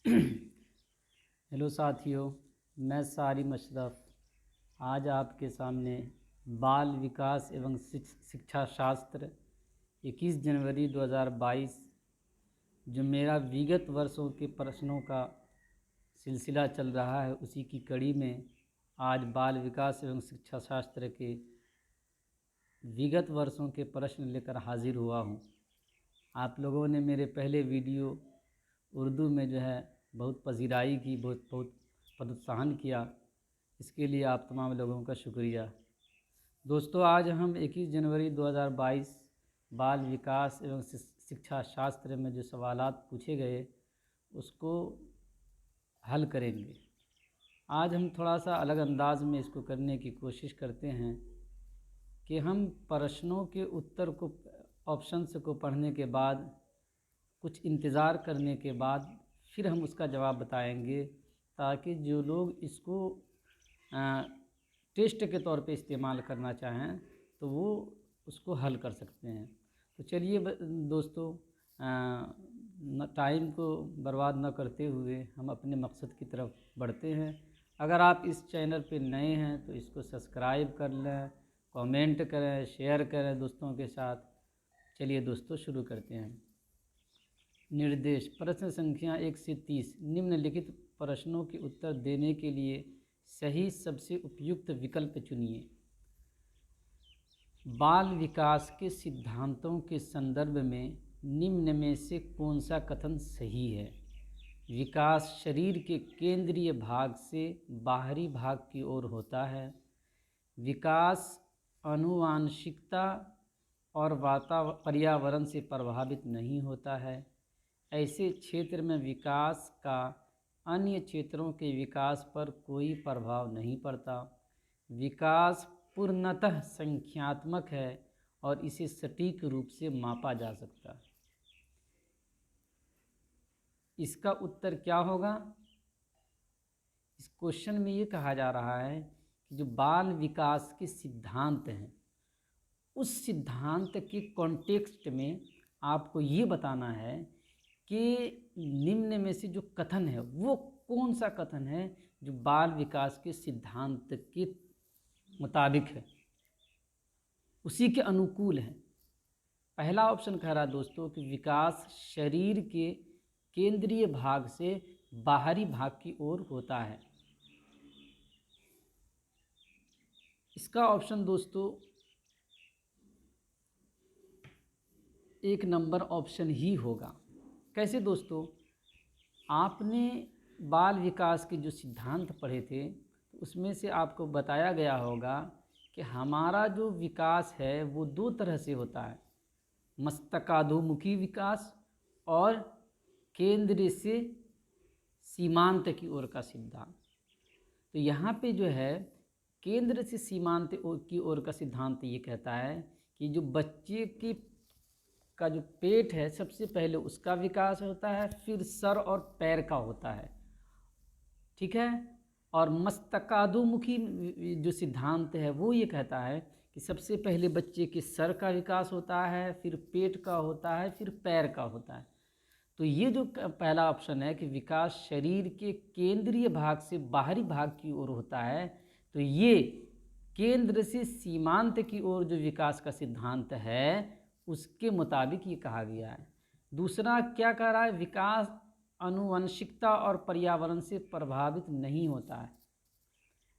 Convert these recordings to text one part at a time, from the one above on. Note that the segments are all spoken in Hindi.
हेलो साथियों, मैं सारिम अशरफ आज आपके सामने बाल विकास एवं शिक्षा शास्त्र 21 जनवरी 2022 जो मेरा विगत वर्षों के प्रश्नों का सिलसिला चल रहा है, उसी की कड़ी में आज बाल विकास एवं शिक्षा शास्त्र के विगत वर्षों के प्रश्न लेकर हाजिर हुआ हूँ। आप लोगों ने मेरे पहले वीडियो उर्दू में बहुत पजीराई की, बहुत प्रोत्साहन किया। इसके लिए आप तमाम लोगों का शुक्रिया। दोस्तों, आज हम 21 जनवरी 2022 बाल विकास एवं शिक्षा शास्त्र में जो सवालात पूछे गए उसको हल करेंगे। आज हम थोड़ा सा अलग अंदाज में इसको करने की कोशिश करते हैं कि हम प्रश्नों के उत्तर को, ऑप्शंस को पढ़ने के बाद कुछ इंतज़ार करने के बाद फिर हम उसका जवाब बताएंगे, ताकि जो लोग इसको टेस्ट के तौर पे इस्तेमाल करना चाहें तो वो उसको हल कर सकते हैं। तो चलिए दोस्तों, टाइम को बर्बाद न करते हुए हम अपने मकसद की तरफ बढ़ते हैं। अगर आप इस चैनल पे नए हैं तो इसको सब्सक्राइब कर लें, कमेंट करें, शेयर करें दोस्तों के साथ। चलिए दोस्तों, शुरू करते हैं। निर्देश: प्रश्न संख्या 1 से 30 निम्नलिखित प्रश्नों के उत्तर देने के लिए सही सबसे उपयुक्त विकल्प चुनिए। बाल विकास के सिद्धांतों के संदर्भ में निम्न में से कौन सा कथन सही है? विकास शरीर के केंद्रीय भाग से बाहरी भाग की ओर होता है। विकास आनुवांशिकता और पर्यावरण से प्रभावित नहीं होता है। ऐसे क्षेत्र में विकास का अन्य क्षेत्रों के विकास पर कोई प्रभाव नहीं पड़ता। विकास पूर्णतः संख्यात्मक है और इसे सटीक रूप से मापा जा सकता है। इसका उत्तर क्या होगा? इस क्वेश्चन में ये कहा जा रहा है कि जो बाल विकास के सिद्धांत हैं, उस सिद्धांत के कॉन्टेक्स्ट में आपको ये बताना है कि निम्न में से जो कथन है वो कौन सा कथन है जो बाल विकास के सिद्धांत के मुताबिक है, उसी के अनुकूल है। पहला ऑप्शन कह रहा है दोस्तों कि विकास शरीर के केंद्रीय भाग से बाहरी भाग की ओर होता है। इसका ऑप्शन दोस्तों 1 नंबर ऑप्शन ही होगा। कैसे दोस्तों? आपने बाल विकास के जो सिद्धांत पढ़े थे तो उसमें से आपको बताया गया होगा कि हमारा जो विकास है वो 2 तरह से होता है, मस्तकाधोमुखी विकास और केंद्र से सीमांत की ओर का सिद्धांत। तो यहाँ पे जो है केंद्र से सीमांत की ओर का सिद्धांत ये कहता है कि जो बच्चे का जो पेट है सबसे पहले उसका विकास होता है, फिर सर और पैर का होता है, ठीक है। और मस्तकाधोमुखी जो सिद्धांत है वो ये कहता है कि सबसे पहले बच्चे के सर का विकास होता है, फिर पेट का होता है, फिर पैर का होता है। तो ये जो पहला ऑप्शन है कि विकास शरीर के केंद्रीय भाग से बाहरी भाग की ओर होता है, तो ये केंद्र से सीमांत की ओर जो विकास का सिद्धांत है उसके मुताबिक ये कहा गया है। दूसरा क्या कह रहा है? विकास आनुवंशिकता और पर्यावरण से प्रभावित नहीं होता है।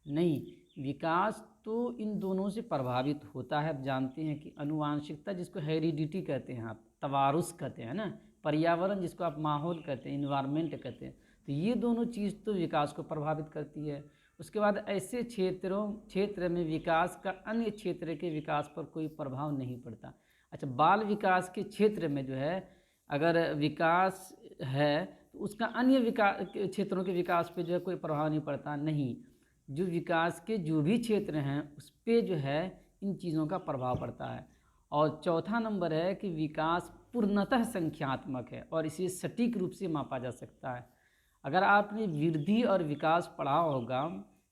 नहीं, विकास तो इन दोनों से प्रभावित होता है। आप जानते हैं कि आनुवांशिकता जिसको हेरिडिटी कहते हैं, आप तवारुस कहते हैं ना, पर्यावरण जिसको आप माहौल कहते हैं, इन्वायरमेंट कहते हैं, तो ये दोनों चीज़ तो विकास को प्रभावित करती है। उसके बाद ऐसे क्षेत्र में विकास का अन्य क्षेत्र के विकास पर कोई प्रभाव नहीं पड़ता। अच्छा, बाल विकास के क्षेत्र में जो है अगर विकास है तो उसका अन्य विकास क्षेत्रों के विकास पे जो है कोई प्रभाव नहीं पड़ता। नहीं, जो विकास के जो भी क्षेत्र हैं उस पे जो है इन चीज़ों का प्रभाव पड़ता है। और चौथा नंबर है कि विकास पूर्णतः संख्यात्मक है और इसे सटीक रूप से मापा जा सकता है। अगर आपने वृद्धि और विकास पढ़ा होगा,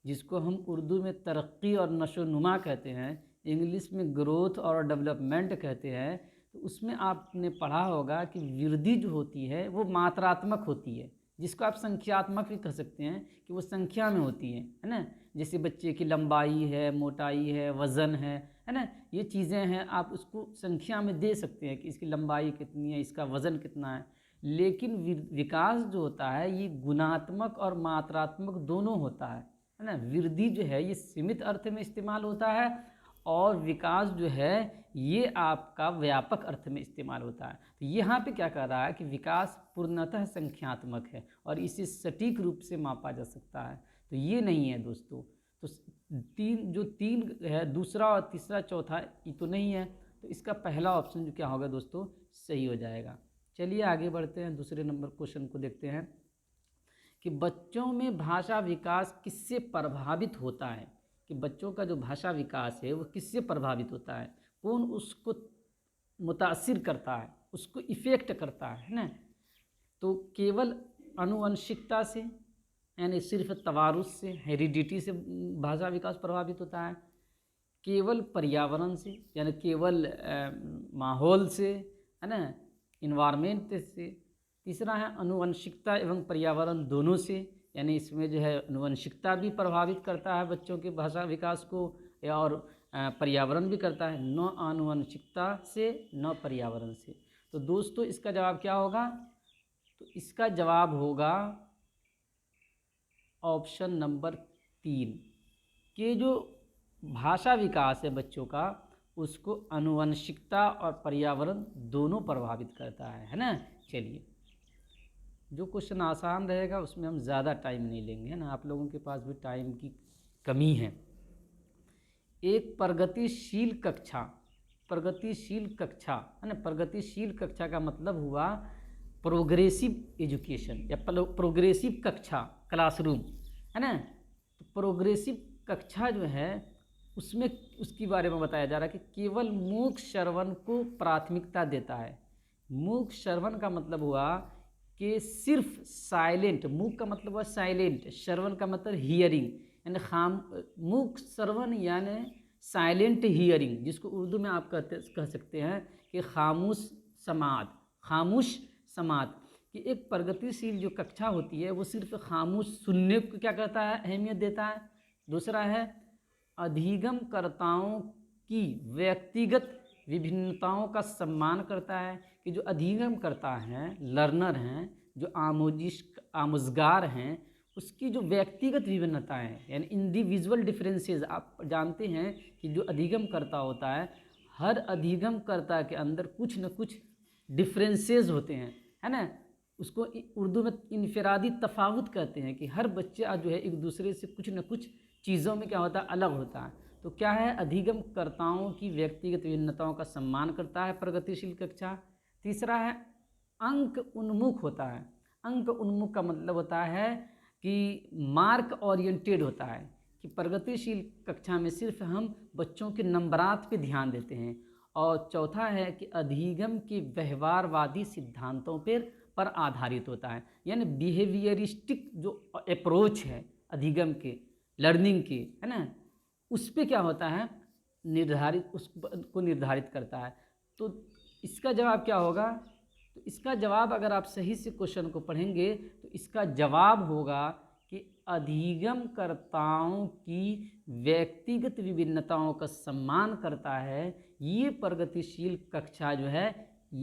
जिसको हम उर्दू में तरक्की और नशोनुमा कहते हैं, इंग्लिश में ग्रोथ और डेवलपमेंट कहते हैं, तो उसमें आपने पढ़ा होगा कि वृद्धि जो होती है वो मात्रात्मक होती है, जिसको आप संख्यात्मक भी कह सकते हैं कि वो संख्या में होती है ना। जैसे बच्चे की लंबाई है, मोटाई है, वज़न है ना, ये चीज़ें हैं, आप उसको संख्या में दे सकते हैं कि इसकी लंबाई कितनी है, इसका वज़न कितना है। लेकिन विकास जो होता है ये गुणात्मक और मात्रात्मक दोनों होता है ना। वृद्धि जो है ये सीमित अर्थ में इस्तेमाल होता है और विकास जो है ये आपका व्यापक अर्थ में इस्तेमाल होता है। तो यहाँ पे क्या कह रहा है कि विकास पूर्णतः संख्यात्मक है और इसे सटीक रूप से मापा जा सकता है। तो ये नहीं है दोस्तों। तो तीन है, दूसरा और तीसरा चौथा, ये तो नहीं है। तो इसका पहला ऑप्शन जो क्या होगा दोस्तों, सही हो जाएगा। चलिए आगे बढ़ते हैं, दूसरे नंबर क्वेश्चन को देखते हैं कि बच्चों में भाषा विकास किससे प्रभावित होता है। कि बच्चों का जो भाषा विकास है वो किससे प्रभावित होता है, कौन उसको मुतासिर करता है, उसको इफ़ेक्ट करता है ना। तो केवल आनुवंशिकता से, यानी सिर्फ तवारुस से, हेरिडिटी से भाषा विकास प्रभावित होता है। केवल पर्यावरण से, यानी केवल माहौल से, है ना, इन्वायरमेंट से। तीसरा है अनुवंशिकता एवं पर्यावरण दोनों से, यानी इसमें जो है अनुवंशिकता भी प्रभावित करता है बच्चों के भाषा विकास को और पर्यावरण भी करता है। न आनुवंशिकता से न पर्यावरण से। तो दोस्तों इसका जवाब क्या होगा, तो इसका जवाब होगा ऑप्शन नंबर 3 कि जो भाषा विकास है बच्चों का उसको अनुवंशिकता और पर्यावरण दोनों प्रभावित करता है ना। चलिए, जो क्वेश्चन आसान रहेगा उसमें हम ज़्यादा टाइम नहीं लेंगे, है ना, आप लोगों के पास भी टाइम की कमी है। एक प्रगतिशील कक्षा, प्रगतिशील कक्षा है ना, प्रगतिशील कक्षा का मतलब हुआ प्रोग्रेसिव एजुकेशन या प्रोग्रेसिव कक्षा, क्लासरूम, है ना। तो प्रोग्रेसिव कक्षा जो है उसमें उसके बारे में बताया जा रहा है कि केवल मूक श्रवण को प्राथमिकता देता है। मूक श्रवण का मतलब हुआ कि सिर्फ साइलेंट, मूक का मतलब हुआ साइलेंट, श्रवण का मतलब हियरिंग, यानी मूक श्रवण यानी साइलेंट हियरिंग, जिसको उर्दू में आप कह सकते हैं कि खामोश समात, खामोश समात। कि एक प्रगतिशील जो कक्षा होती है वो सिर्फ खामोश सुनने को क्या करता है, अहमियत देता है। दूसरा है अधिगमकर्ताओं की व्यक्तिगत विभिन्नताओं का सम्मान करता है। कि जो अधिगमकर्ता हैं, लर्नर हैं, जो आमोजगार हैं, उसकी जो व्यक्तिगत विभिन्नताएं हैं, यानी इंडिविजुअल डिफरेंसेस। आप जानते हैं कि जो अधिगमकर्ता होता है, हर अधिगमकर्ता के अंदर कुछ न कुछ डिफरेंसेस होते हैं, है ना। उसको उर्दू में इनफरादी तफावुत कहते हैं कि हर बच्चा जो है एक दूसरे से कुछ न कुछ चीज़ों में क्या होता है, अलग होता है। तो क्या है, अधिगमकर्ताओं की व्यक्तिगत विभिन्नताओं का सम्मान करता है प्रगतिशील कक्षा। तीसरा है अंक उन्मुख होता है। अंक उन्मुख का मतलब होता है कि मार्क ओरिएंटेड होता है, कि प्रगतिशील कक्षा में सिर्फ हम बच्चों के नंबरात पे ध्यान देते हैं। और चौथा है कि अधिगम के व्यवहारवादी सिद्धांतों पर आधारित होता है, यानी बिहेवियरिस्टिक जो अप्रोच है अधिगम के, लर्निंग के, है ना, उस पर क्या होता है, निर्धारित, उसको निर्धारित करता है। तो इसका जवाब क्या होगा, तो इसका जवाब अगर आप सही से क्वेश्चन को पढ़ेंगे तो इसका जवाब होगा कि अधिगमकर्ताओं की व्यक्तिगत विभिन्नताओं का सम्मान करता है। ये प्रगतिशील कक्षा जो है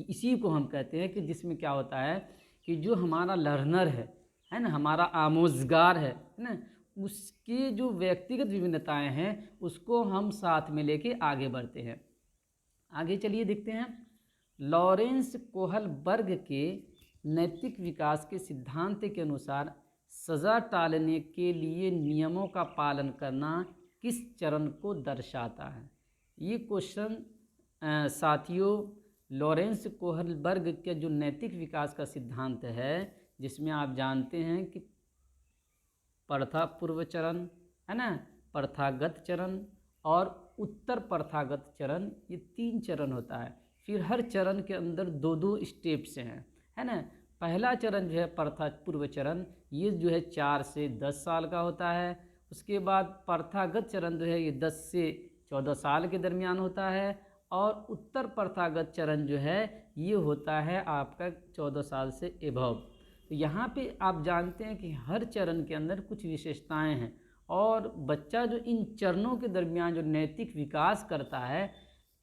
इसी को हम कहते हैं कि जिसमें क्या होता है कि जो हमारा लर्नर है ना, हमारा आमोजगार है ना, उसकी जो व्यक्तिगत विभिन्नताएं हैं उसको हम साथ में लेके आगे बढ़ते हैं। आगे चलिए देखते हैं। लॉरेंस कोहलबर्ग के नैतिक विकास के सिद्धांत के अनुसार सज़ा टालने के लिए नियमों का पालन करना किस चरण को दर्शाता है। ये क्वेश्चन साथियों लॉरेंस कोहलबर्ग के जो नैतिक विकास का सिद्धांत है, जिसमें आप जानते हैं कि प्रथा पूर्व चरण, है ना, प्रथागत चरण और उत्तर प्रथागत चरण, ये 3 चरण होता है। फिर हर चरण के अंदर 2-2 स्टेप्स हैं, है ना। पहला चरण जो है प्रथा पूर्व चरण, ये जो है 4 से 10 साल का होता है। उसके बाद प्रथागत चरण जो है ये 10 से 14 साल के दरमियान होता है। और उत्तर प्रथागत चरण जो है ये होता है आपका 14 साल से एबव। तो यहाँ पे आप जानते हैं कि हर चरण के अंदर कुछ विशेषताएं हैं, और बच्चा जो इन चरणों के दरमियान जो नैतिक विकास करता है,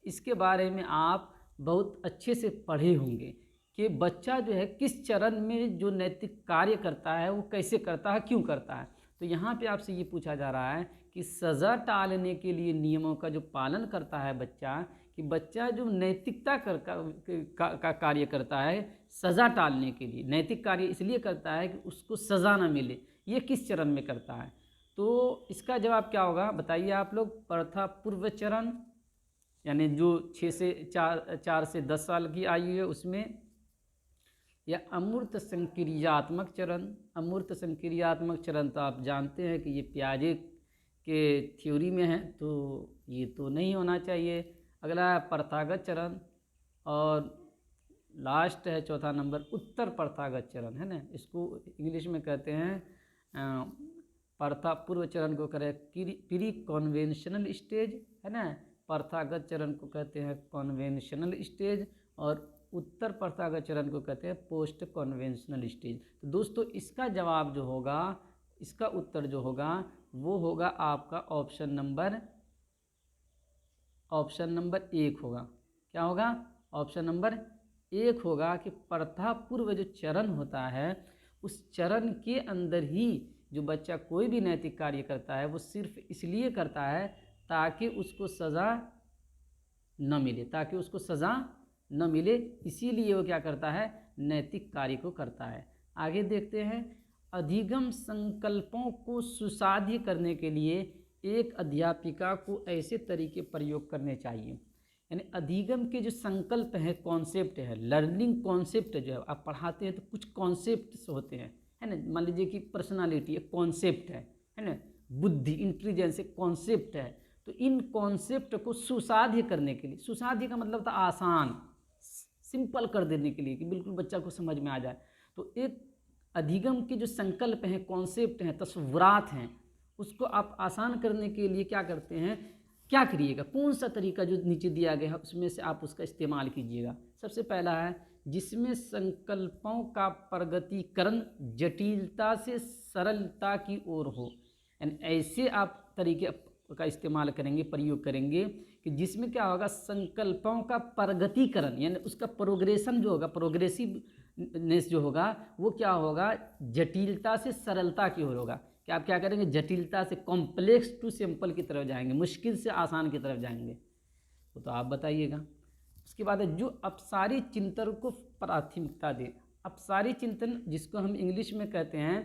इसके बारे में आप बहुत अच्छे से पढ़े होंगे कि बच्चा जो है किस चरण में जो नैतिक कार्य करता है वो कैसे करता है, क्यों करता है। तो यहाँ पे आपसे ये पूछा जा रहा है कि सज़ा टालने के लिए नियमों का जो पालन करता है बच्चा, कि बच्चा जो नैतिकता का कार्य करता है सज़ा टालने के लिए, नैतिक कार्य इसलिए करता है कि उसको सज़ा ना मिले, ये किस चरण में करता है। तो इसका जवाब क्या होगा बताइए आप लोग। प्रथा पूर्व चरण, यानी जो 4 से 10 साल की आयु है उसमें, या अमूर्त संक्रियात्मक चरण। अमूर्त संक्रियात्मक चरण तो आप जानते हैं कि ये पियाजे के थ्योरी में है, तो ये तो नहीं होना चाहिए। अगला है प्रथागत चरण, और लास्ट है चौथा नंबर उत्तर प्रथागत चरण, है ना। इसको इंग्लिश में कहते हैं प्रथा पूर्व चरण को करें प्री कॉन्वेंशनल स्टेज, है ना। प्रथागत चरण को कहते हैं कॉन्वेंशनल स्टेज, और उत्तर प्रथागत चरण को कहते हैं पोस्ट कॉन्वेंशनल स्टेज। तो दोस्तों इसका जवाब जो होगा, इसका उत्तर जो होगा वो होगा आपका ऑप्शन नंबर 1 होगा। क्या होगा? ऑप्शन नंबर 1 होगा कि प्रथा पूर्व जो चरण होता है उस चरण के अंदर ही जो बच्चा कोई भी नैतिक कार्य करता है वो सिर्फ इसलिए करता है ताकि उसको सज़ा न मिले, इसीलिए वो क्या करता है, नैतिक कार्य को करता है। आगे देखते हैं, अधिगम संकल्पों को सुसाध्य करने के लिए एक अध्यापिका को ऐसे तरीके प्रयोग करने चाहिए। यानी अधिगम के जो संकल्प हैं, कॉन्सेप्ट है, लर्निंग कॉन्सेप्ट जो है, आप पढ़ाते हैं तो कुछ कॉन्सेप्ट्स होते हैं, है ना। मान लीजिए कि पर्सनालिटी एक कॉन्सेप्ट है ना, बुद्धि इंटेलिजेंस एक कॉन्सेप्ट है। तो इन कॉन्सेप्ट को सुसाध्य करने के लिए, सुसाध्य का मतलब था आसान, सिंपल कर देने के लिए कि बिल्कुल बच्चा को समझ में आ जाए। तो एक अधिगम के जो संकल्प हैं, कॉन्सेप्ट हैं, तस्वुरात हैं, उसको आप आसान करने के लिए क्या करते हैं, क्या करिएगा, कौन सा तरीका जो नीचे दिया गया है उसमें से आप उसका इस्तेमाल कीजिएगा। सबसे पहला है जिसमें संकल्पों का प्रगतीकरण जटिलता से सरलता की ओर हो। यानी ऐसे आप तरीके का इस्तेमाल करेंगे, प्रयोग करेंगे कि जिसमें क्या होगा, संकल्पों का प्रगतीकरण, यानी उसका प्रोग्रेशन जो होगा, प्रोग्रेसिवनेस जो होगा वो क्या होगा, जटिलता से सरलता की ओर होगा। कि आप क्या करेंगे, जटिलता से कॉम्प्लेक्स टू सिंपल की तरफ जाएंगे, मुश्किल से आसान की तरफ जाएंगे। वो तो आप बताइएगा। उसके बाद है जो अपसारी चिंतन को प्राथमिकता दे। अपसारी चिंतन जिसको हम इंग्लिश में कहते हैं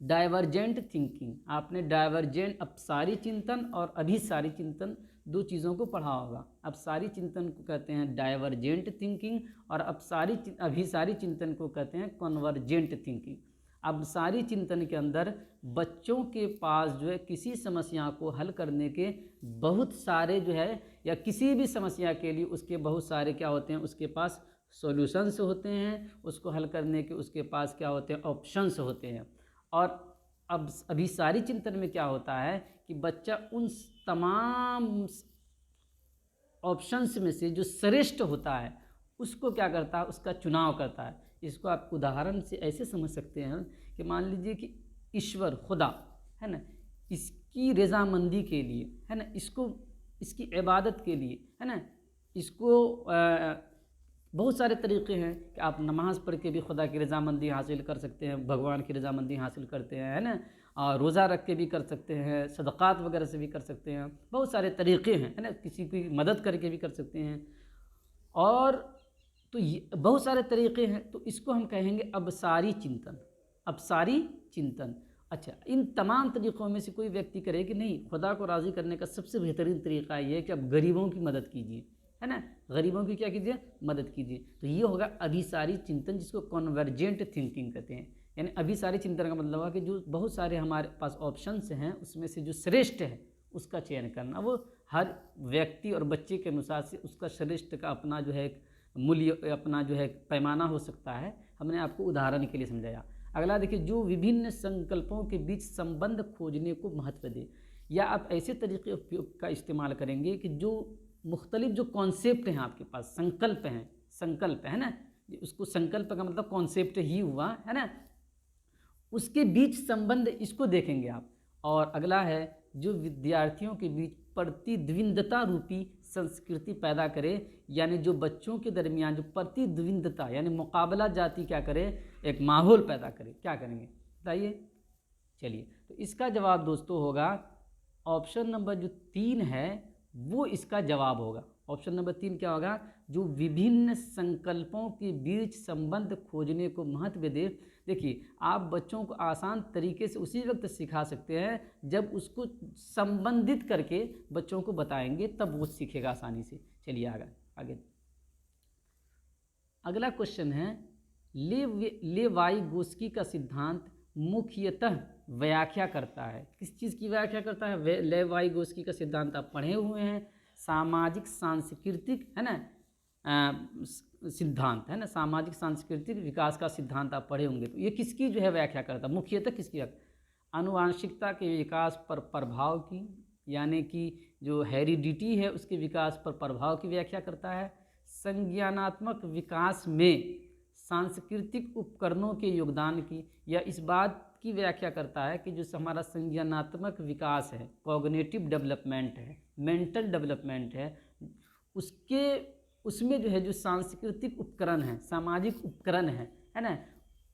डाइवर्जेंट थिंकिंग। आपने डाइवर्जेंट, अपसारी चिंतन और अभिसारी चिंतन दो चीज़ों को पढ़ा होगा। अपसारी चिंतन को कहते हैं डाइवर्जेंट थिंकिंग, और अभिसारी चिंतन को कहते हैं कन्वर्जेंट थिंकिंग। अपसारी चिंतन के अंदर बच्चों के पास जो है किसी समस्या को हल करने के बहुत सारे जो है, या किसी भी समस्या के लिए उसके बहुत सारे क्या होते हैं, उसके पास सॉल्यूशंस होते हैं, उसको हल करने के उसके पास क्या होते हैं, ऑप्शंस होते हैं। और अब अभिसारी चिंतन में क्या होता है कि बच्चा उन तमाम ऑप्शंस में से जो श्रेष्ठ होता है उसको क्या करता है, उसका चुनाव करता है। इसको आप उदाहरण से ऐसे समझ सकते हैं कि मान लीजिए कि ईश्वर, खुदा, है ना, इसकी रज़ामंदी के लिए, है ना, इसको इसकी इबादत के लिए, है ना, इसको बहुत सारे तरीक़े हैं कि आप नमाज़ पढ़ के भी खुदा की रज़ामंदी हासिल कर सकते हैं, भगवान की रज़ामंदी हासिल करते हैं, है ना, और रोज़ा रख के भी कर सकते हैं, सदक़ात वगैरह से भी कर सकते हैं, बहुत सारे तरीक़े हैं, है ना, किसी की मदद करके भी कर सकते हैं, और तो ये बहुत सारे तरीक़े हैं। तो इसको हम कहेंगे अपसारी चिंतन। अपसारी चिंतन। अच्छा, इन तमाम तरीक़ों में से कोई व्यक्ति करे कि नहीं, खुदा को राज़ी करने का सबसे बेहतरीन तरीक़ा ये है कि आप गरीबों की मदद कीजिए, है ना, गरीबों की क्या कीजिए, मदद कीजिए। तो ये होगा अभिसारी चिंतन, जिसको कन्वर्जेंट थिंकिंग कहते हैं। यानी अभिसारी चिंतन का मतलब है कि जो बहुत सारे हमारे पास ऑप्शंस हैं उसमें से जो श्रेष्ठ है उसका चयन करना। वो हर व्यक्ति और बच्चे के अनुसार से उसका श्रेष्ठ का अपना जो है मूल्य, अपना जो है पैमाना हो सकता है। हमने आपको उदाहरण के लिए समझाया। अगला देखिए, जो विभिन्न संकल्पों के बीच संबंध खोजने को महत्व दे। या आप ऐसे तरीके उपयोग का इस्तेमाल करेंगे कि जो मुख्तलिफ जो कॉन्सेप्ट हैं आपके पास, संकल्प हैं, है ना, उसको संकल्प का मतलब कॉन्सेप्ट ही हुआ है ना, उसके बीच संबंध इसको देखेंगे आप। और अगला है जो विद्यार्थियों के बीच प्रतिद्वंद्विता रूपी संस्कृति पैदा करे, यानी जो बच्चों के दरमियान जो प्रतिद्वंद्विता यानी मुकाबला जाति क्या करे, एक माहौल पैदा करे। क्या करेंगे बताइए। चलिए, तो इसका जवाब दोस्तों होगा ऑप्शन नंबर जो 3 है वो इसका जवाब होगा। ऑप्शन नंबर 3 क्या होगा, जो विभिन्न संकल्पों के बीच संबंध खोजने को महत्व दे। देखिए, आप बच्चों को आसान तरीके से उसी वक्त सिखा सकते हैं जब उसको संबंधित करके बच्चों को बताएंगे, तब वो सीखेगा आसानी से। चलिए आगे अगला क्वेश्चन है, लेवाइगोस्की का सिद्धांत मुख्यतः व्याख्या करता है। किस चीज़ की व्याख्या करता है? लेवाइगोस्की का सिद्धांत आप पढ़े हुए हैं, सामाजिक सांस्कृतिक है ना सिद्धांत है ना, सामाजिक सांस्कृतिक विकास का सिद्धांत आप पढ़े होंगे। तो ये किसकी जो है व्याख्या करता है? मुख्यतः किसकी? आनुवांशिकता के विकास पर प्रभाव की, यानी कि जो हेरिडिटी है उसके विकास पर प्रभाव की व्याख्या करता है। संज्ञानात्मक विकास में सांस्कृतिक उपकरणों के योगदान की, या इस बात की व्याख्या करता है कि जो हमारा संज्ञानात्मक विकास है, कॉग्निटिव डेवलपमेंट है, मेंटल डेवलपमेंट है, उसमें जो है जो सांस्कृतिक उपकरण है, सामाजिक उपकरण है ना,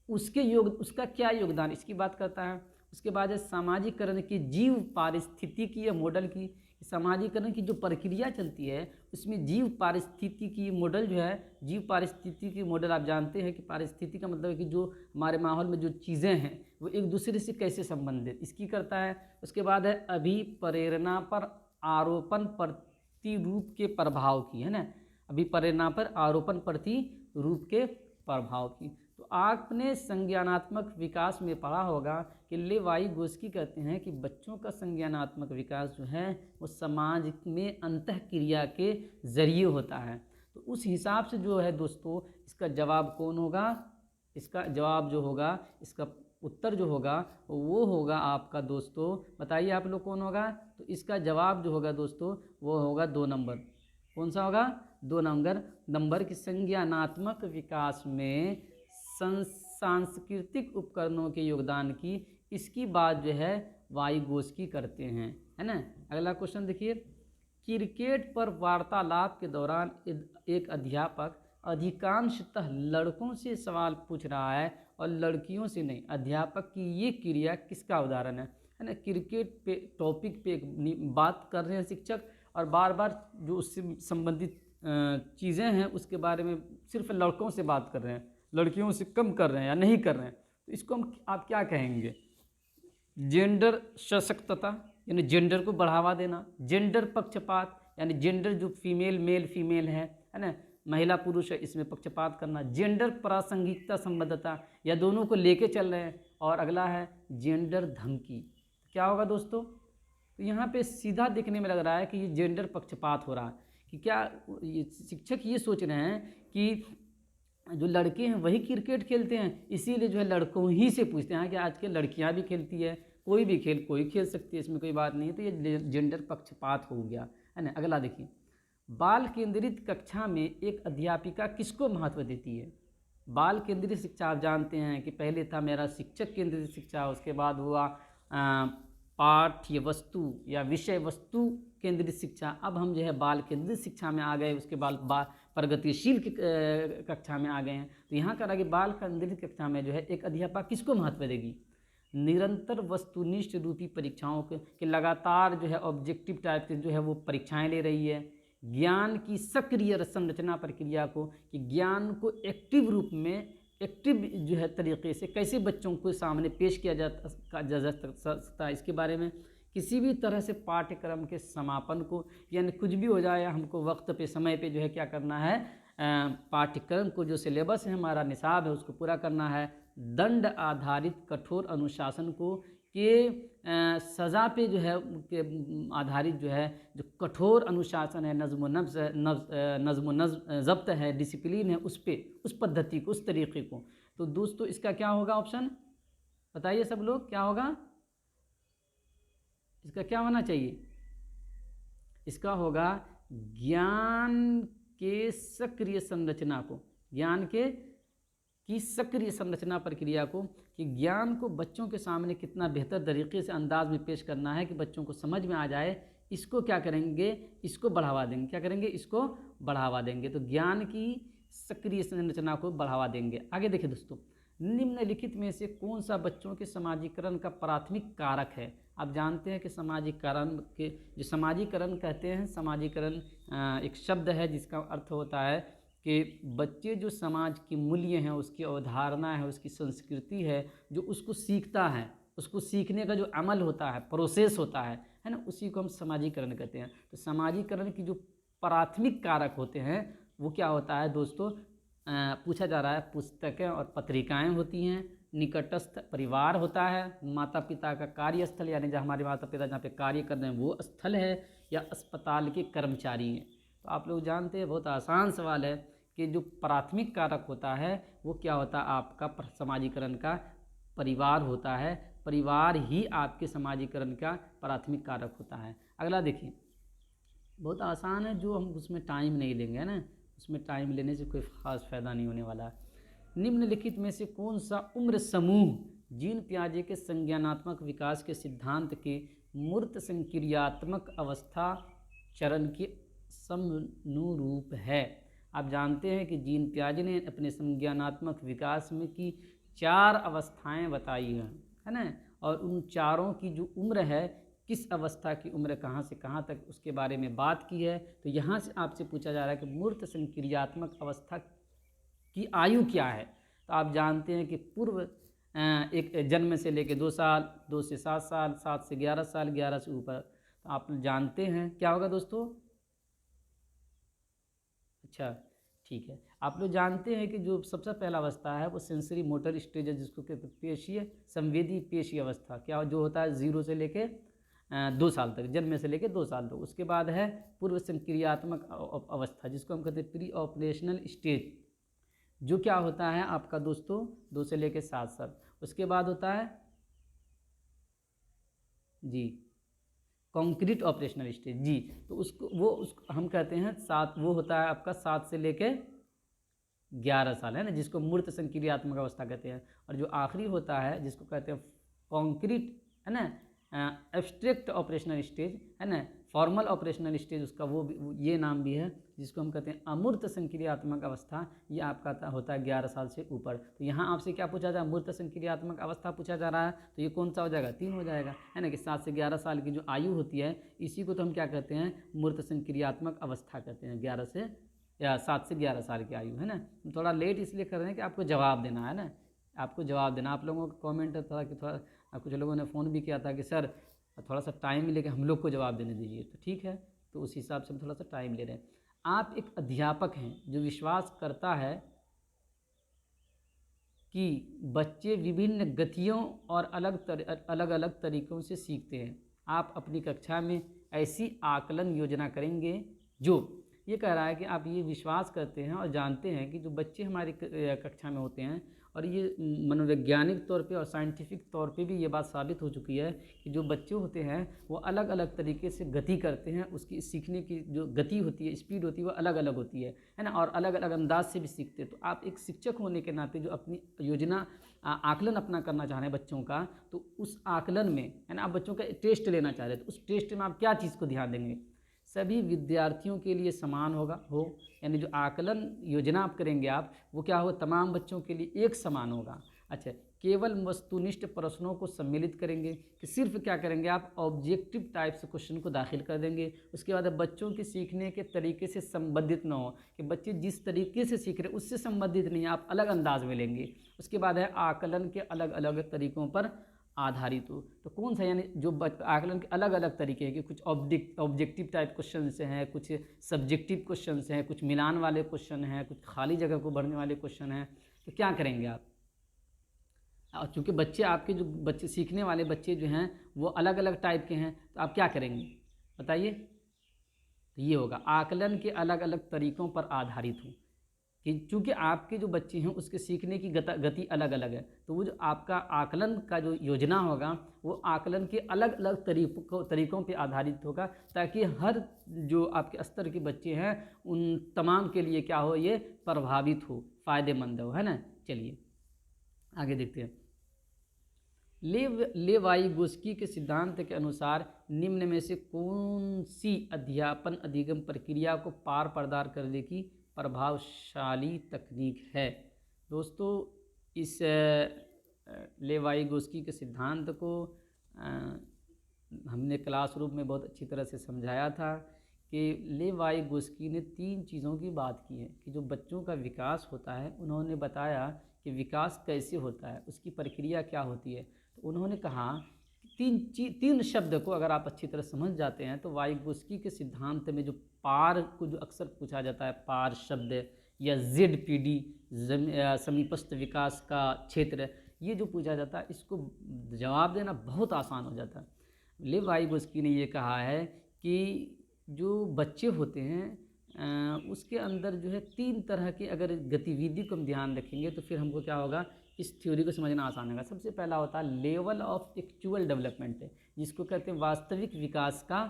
उसका क्या योगदान, इसकी बात करता है। उसके बाद है सामाजिकरण की जीव पारिस्थितिकी मॉडल की, सामाजिकरण की जो प्रक्रिया चलती है उसमें जीव पारिस्थितिकी मॉडल जो है, जीव पारिस्थितिकी मॉडल आप जानते हैं कि पारिस्थितिकी का मतलब है कि जो हमारे माहौल में जो चीज़ें हैं वो एक दूसरे से कैसे संबंधित, इसकी करता है। उसके बाद है अभिप्रेरणा पर आरोपण प्रतिरूप के प्रभाव की, है ना, अभिप्रेरणा पर आरोपण प्रतिरूप के प्रभाव की। तो आपने संज्ञानात्मक विकास में पढ़ा होगा कि लेवाइगोस्की कहते हैं कि बच्चों का संज्ञानात्मक विकास जो है वो समाज में अंतःक्रिया के जरिए होता है। तो उस हिसाब से जो है दोस्तों इसका जवाब कौन होगा? इसका जवाब जो होगा, इसका उत्तर जो होगा वो होगा आपका दोस्तों, बताइए आप लोग कौन होगा? तो इसका जवाब जो होगा दोस्तों वो होगा 2 नंबर। कौन सा होगा? 2 नंबर की संज्ञानात्मक विकास में सांस्कृतिक उपकरणों के योगदान की, इसकी बात जो है वाइगोस्की करते हैं, है ना। अगला क्वेश्चन देखिए, क्रिकेट पर वार्तालाप के दौरान एक अध्यापक अधिकांशतः लड़कों से सवाल पूछ रहा है और लड़कियों से नहीं। अध्यापक की ये क्रिया किसका उदाहरण है ना। क्रिकेट पे टॉपिक पे बात कर रहे हैं शिक्षक और बार बार जो उससे संबंधित चीज़ें हैं उसके बारे में सिर्फ लड़कों से बात कर रहे हैं, लड़कियों से कम कर रहे हैं या नहीं कर रहे हैं, तो इसको आप क्या कहेंगे? जेंडर सशक्तता यानी जेंडर को बढ़ावा देना, जेंडर पक्षपात यानी जेंडर जो फीमेल मेल फीमेल है ना, महिला पुरुष है, इसमें पक्षपात करना, जेंडर प्रासंगिकता संबद्धता या दोनों को लेके चल रहे हैं, और अगला है जेंडर धमकी। क्या होगा दोस्तों? तो यहाँ पे सीधा देखने में लग रहा है कि ये जेंडर पक्षपात हो रहा है कि क्या ये शिक्षक ये सोच रहे हैं कि जो लड़के हैं वही क्रिकेट खेलते हैं, इसीलिए जो है लड़कों ही से पूछते हैं कि आज के लड़कियां भी खेलती है, कोई भी खेल कोई खेल सकती है, इसमें कोई बात नहीं है। तो ये जेंडर पक्षपात हो गया, है ना। अगला देखिए, बाल केंद्रित कक्षा में एक अध्यापिका किसको महत्व देती है? बाल केंद्रित शिक्षा आप जानते हैं कि पहले था मेरा शिक्षक केंद्रित शिक्षा, उसके बाद हुआ पाठ्य वस्तु या विषय वस्तु केंद्रित शिक्षा, अब हम जो है बाल केंद्रित शिक्षा में आ गए, उसके बाद प्रगतिशील कक्षा में आ गए हैं। तो यहाँ कह रहा कि बाल केंद्रित कक्षा में जो है एक अध्यापक किसको महत्व देगी? निरंतर वस्तुनिष्ठ रूपी परीक्षाओं के लगातार जो है ऑब्जेक्टिव टाइप से जो है वो परीक्षाएं ले रही है। ज्ञान की सक्रिय संरचना प्रक्रिया को, कि ज्ञान को एक्टिव रूप में, एक्टिव जो है तरीके से कैसे बच्चों को सामने पेश किया जा सकता है, इसके बारे में। किसी भी तरह से पाठ्यक्रम के समापन को, यानी कुछ भी हो जाए हमको वक्त पे समय पे जो है क्या करना है, पाठ्यक्रम को जो सिलेबस है हमारा निसाब है उसको पूरा करना है। दंड आधारित कठोर अनुशासन को के सज़ा पे जो है के आधारित जो है जो कठोर अनुशासन है, नज़्म ज़ब्त है, डिसिप्लिन है, उस पद्धति को, उस तरीक़े को। तो दोस्तों इसका क्या होगा ऑप्शन? बताइए सब लोग क्या होगा? इसका क्या होना चाहिए? इसका होगा ज्ञान के सक्रिय संरचना को, ज्ञान के की सक्रिय संरचना प्रक्रिया को, कि ज्ञान को बच्चों के सामने कितना बेहतर तरीके से अंदाज में पेश करना है कि बच्चों को समझ में आ जाए, इसको क्या करेंगे, इसको बढ़ावा देंगे। क्या करेंगे, इसको बढ़ावा देंगे। तो ज्ञान की सक्रिय संरचना को बढ़ावा देंगे। आगे देखिए दोस्तों, निम्नलिखित में से कौन सा बच्चों के समाजीकरण का प्राथमिक कारक है। आप जानते हैं कि समाजीकरण के जो समाजीकरण कहते हैं, समाजीकरण एक शब्द है जिसका अर्थ होता है कि बच्चे जो समाज के मूल्य हैं, उसकी अवधारणा है, उसकी संस्कृति है, जो उसको सीखता है, उसको सीखने का जो अमल होता है, प्रोसेस होता है ना, उसी को हम समाजीकरण कहते हैं। तो समाजीकरण की जो प्राथमिक कारक होते हैं वो क्या होता है दोस्तों, पूछा जा रहा है, पुस्तकें और पत्रिकाएं होती हैं, निकटस्थ परिवार होता है, माता पिता का कार्यस्थल यानी जहाँ हमारे माता पिता जहाँ पे कार्य कर रहे हैं वो स्थल है, या अस्पताल के कर्मचारी हैं। तो आप लोग जानते हैं, बहुत आसान सवाल है कि जो प्राथमिक कारक होता है वो क्या होता है, आपका समाजीकरण का परिवार होता है। परिवार ही आपके समाजीकरण का प्राथमिक कारक होता है। अगला देखिए, बहुत आसान है, जो हम उसमें टाइम नहीं लेंगे, है ना, उसमें टाइम लेने से कोई ख़ास फ़ायदा नहीं होने वाला है। निम्नलिखित में से कौन सा उम्र समूह जीन पियाजे के संज्ञानात्मक विकास के सिद्धांत के मूर्त संक्रियात्मक अवस्था चरण के समनुरूप है। आप जानते हैं कि जीन पियाजे ने अपने संज्ञानात्मक विकास में की 4 अवस्थाएं बताई हैं, है ना, और उन चारों की जो उम्र है, किस अवस्था की उम्र कहाँ से कहाँ तक, उसके बारे में बात की है। तो यहाँ से आपसे पूछा जा रहा है कि मूर्त संक्रियात्मक अवस्था की आयु क्या है। तो आप जानते हैं कि पूर्व एक जन्म से लेकर 2 साल, 2 से 7 साल, 7 से 11 साल, 11 से ऊपर। तो आप जानते हैं क्या होगा दोस्तों, अच्छा ठीक है, आप लोग जानते हैं कि जो सबसे पहला अवस्था है वो सेंसरी मोटर स्टेज है, जिसको कहते हैं पेशीय संवेदी पेशीय अवस्था, क्या जो होता है 0 से लेके 2 साल तक, जन्म से लेके 2 साल तक। उसके बाद है पूर्व संक्रियात्मक अवस्था, जिसको हम कहते हैं प्री ऑपरेशनल स्टेज, जो क्या होता है आपका दोस्तों 2 से लेके 7 साल। उसके बाद होता है जी कॉन्क्रीट ऑपरेशनल स्टेज जी, तो उसको हम कहते हैं 7, वो होता है आपका 7 से लेके 11 साल, है ना, जिसको मूर्त संक्रियात्मक अवस्था कहते हैं। और जो आखिरी होता है जिसको कहते हैं कॉन्क्रीट, है ना, एब्स्ट्रैक्ट ऑपरेशनल स्टेज, है ना, फॉर्मल ऑपरेशनल स्टेज, उसका वो ये नाम भी है, जिसको हम कहते हैं अमूर्त संक्रियात्मक अवस्था। ये आपका होता है 11 साल से ऊपर। तो यहाँ आपसे क्या पूछा जा रहा है, मूर्त संक्रियात्मक अवस्था पूछा जा रहा है, तो ये कौन सा हो जाएगा, 3 हो जाएगा, है ना, कि 7 से 11 साल की जो आयु होती है, इसी को तो हम क्या कहते हैं, मूर्त संक्रियात्मक अवस्था कहते हैं, 11 से या 7 से 11 साल की आयु, है ना। थोड़ा लेट इसलिए कर रहे हैं कि आपको जवाब देना है ना, आपको जवाब देना। आप लोगों का कमेंट था कि थोड़ा, कुछ लोगों ने फ़ोन भी किया था कि सर थोड़ा सा टाइम लेके हम लोग को जवाब देने दीजिए, तो ठीक है, तो उस हिसाब से हम थोड़ा सा टाइम ले रहे हैं। आप एक अध्यापक हैं जो विश्वास करता है कि बच्चे विभिन्न गतियों और अलग अलग तरीक़ों से सीखते हैं। आप अपनी कक्षा में ऐसी आकलन योजना करेंगे जो ये कह रहा है कि आप ये विश्वास करते हैं और जानते हैं कि जो बच्चे हमारी कक्षा में होते हैं, और ये मनोवैज्ञानिक तौर पे और साइंटिफिक तौर पे भी ये बात साबित हो चुकी है कि जो बच्चे होते हैं वो अलग अलग तरीके से गति करते हैं, उसकी सीखने की जो गति होती है, स्पीड होती है, वो अलग अलग होती है ना, और अलग अलग अंदाज से भी सीखते हैं। तो आप एक शिक्षक होने के नाते जो अपनी योजना आकलन अपना करना चाह रहे हैं बच्चों का, तो उस आकलन में, है ना, आप बच्चों का टेस्ट लेना चाह रहे हैं, तो उस टेस्ट में आप क्या चीज़ को ध्यान देंगे, सभी विद्यार्थियों के लिए समान हो, यानी जो आकलन योजना आप करेंगे आप, वो क्या हो, तमाम बच्चों के लिए एक समान होगा। अच्छा, केवल वस्तुनिष्ठ प्रश्नों को सम्मिलित करेंगे, कि सिर्फ क्या करेंगे आप, ऑब्जेक्टिव टाइप से क्वेश्चन को दाखिल कर देंगे। उसके बाद बच्चों के सीखने के तरीके से संबंधित न हो, कि बच्चे जिस तरीके से सीख रहे हैं उससे संबंधित नहीं, आप अलग अंदाज में लेंगे। उसके बाद है आकलन के अलग अलग तरीक़ों पर आधारित हो। तो कौन सा, यानी जो आकलन के अलग अलग तरीके हैं, कि कुछ ऑब्जेक्टिव टाइप क्वेश्चन हैं, कुछ सब्जेक्टिव क्वेश्चन हैं, कुछ मिलान वाले क्वेश्चन हैं, कुछ खाली जगह को भरने वाले क्वेश्चन हैं। तो क्या करेंगे आप, और चूँकि बच्चे आपके जो बच्चे सीखने वाले बच्चे जो हैं वो अलग अलग टाइप के हैं, तो आप क्या करेंगे बताइए। तो ये होगा आकलन के अलग अलग तरीक़ों पर आधारित हो, कि चूँकि आपके जो बच्चे हैं उसके सीखने की गति अलग अलग है, तो वो जो आपका आकलन का जो योजना होगा वो आकलन के अलग अलग तरीक़ों पे आधारित होगा, ताकि हर जो आपके स्तर के बच्चे हैं उन तमाम के लिए क्या हो, ये प्रभावित हो, फ़ायदेमंद हो, है ना। चलिए आगे देखते हैं। लेवाइगोस्की के सिद्धांत के अनुसार निम्न में से कौन सी अध्यापन अधिगम प्रक्रिया को पार प्रदान करने की प्रभावशाली तकनीक है। दोस्तों इस लेवाइगोस्की के सिद्धांत को हमने क्लासरूम में बहुत अच्छी तरह से समझाया था कि लेवाइगोस्की ने 3 चीज़ों की बात की है कि जो बच्चों का विकास होता है, उन्होंने बताया कि विकास कैसे होता है, उसकी प्रक्रिया क्या होती है। तो उन्होंने कहा तीन शब्द को अगर आप अच्छी तरह समझ जाते हैं तो वाइगोस्की के सिद्धांत में जो पार को जो अक्सर पूछा जाता है, पार शब्द या ZPD समीपस्थ विकास का क्षेत्र, ये जो पूछा जाता है इसको जवाब देना बहुत आसान हो जाता है। लेवाइगोस्की ने ये कहा है कि जो बच्चे होते हैं उसके अंदर जो है 3 तरह की अगर गतिविधि को हम ध्यान रखेंगे तो फिर हमको क्या होगा, इस थ्योरी को समझना आसान होगा। सबसे पहला होता है लेवल ऑफ एक्चुअल डेवलपमेंट, जिसको कहते हैं वास्तविक विकास का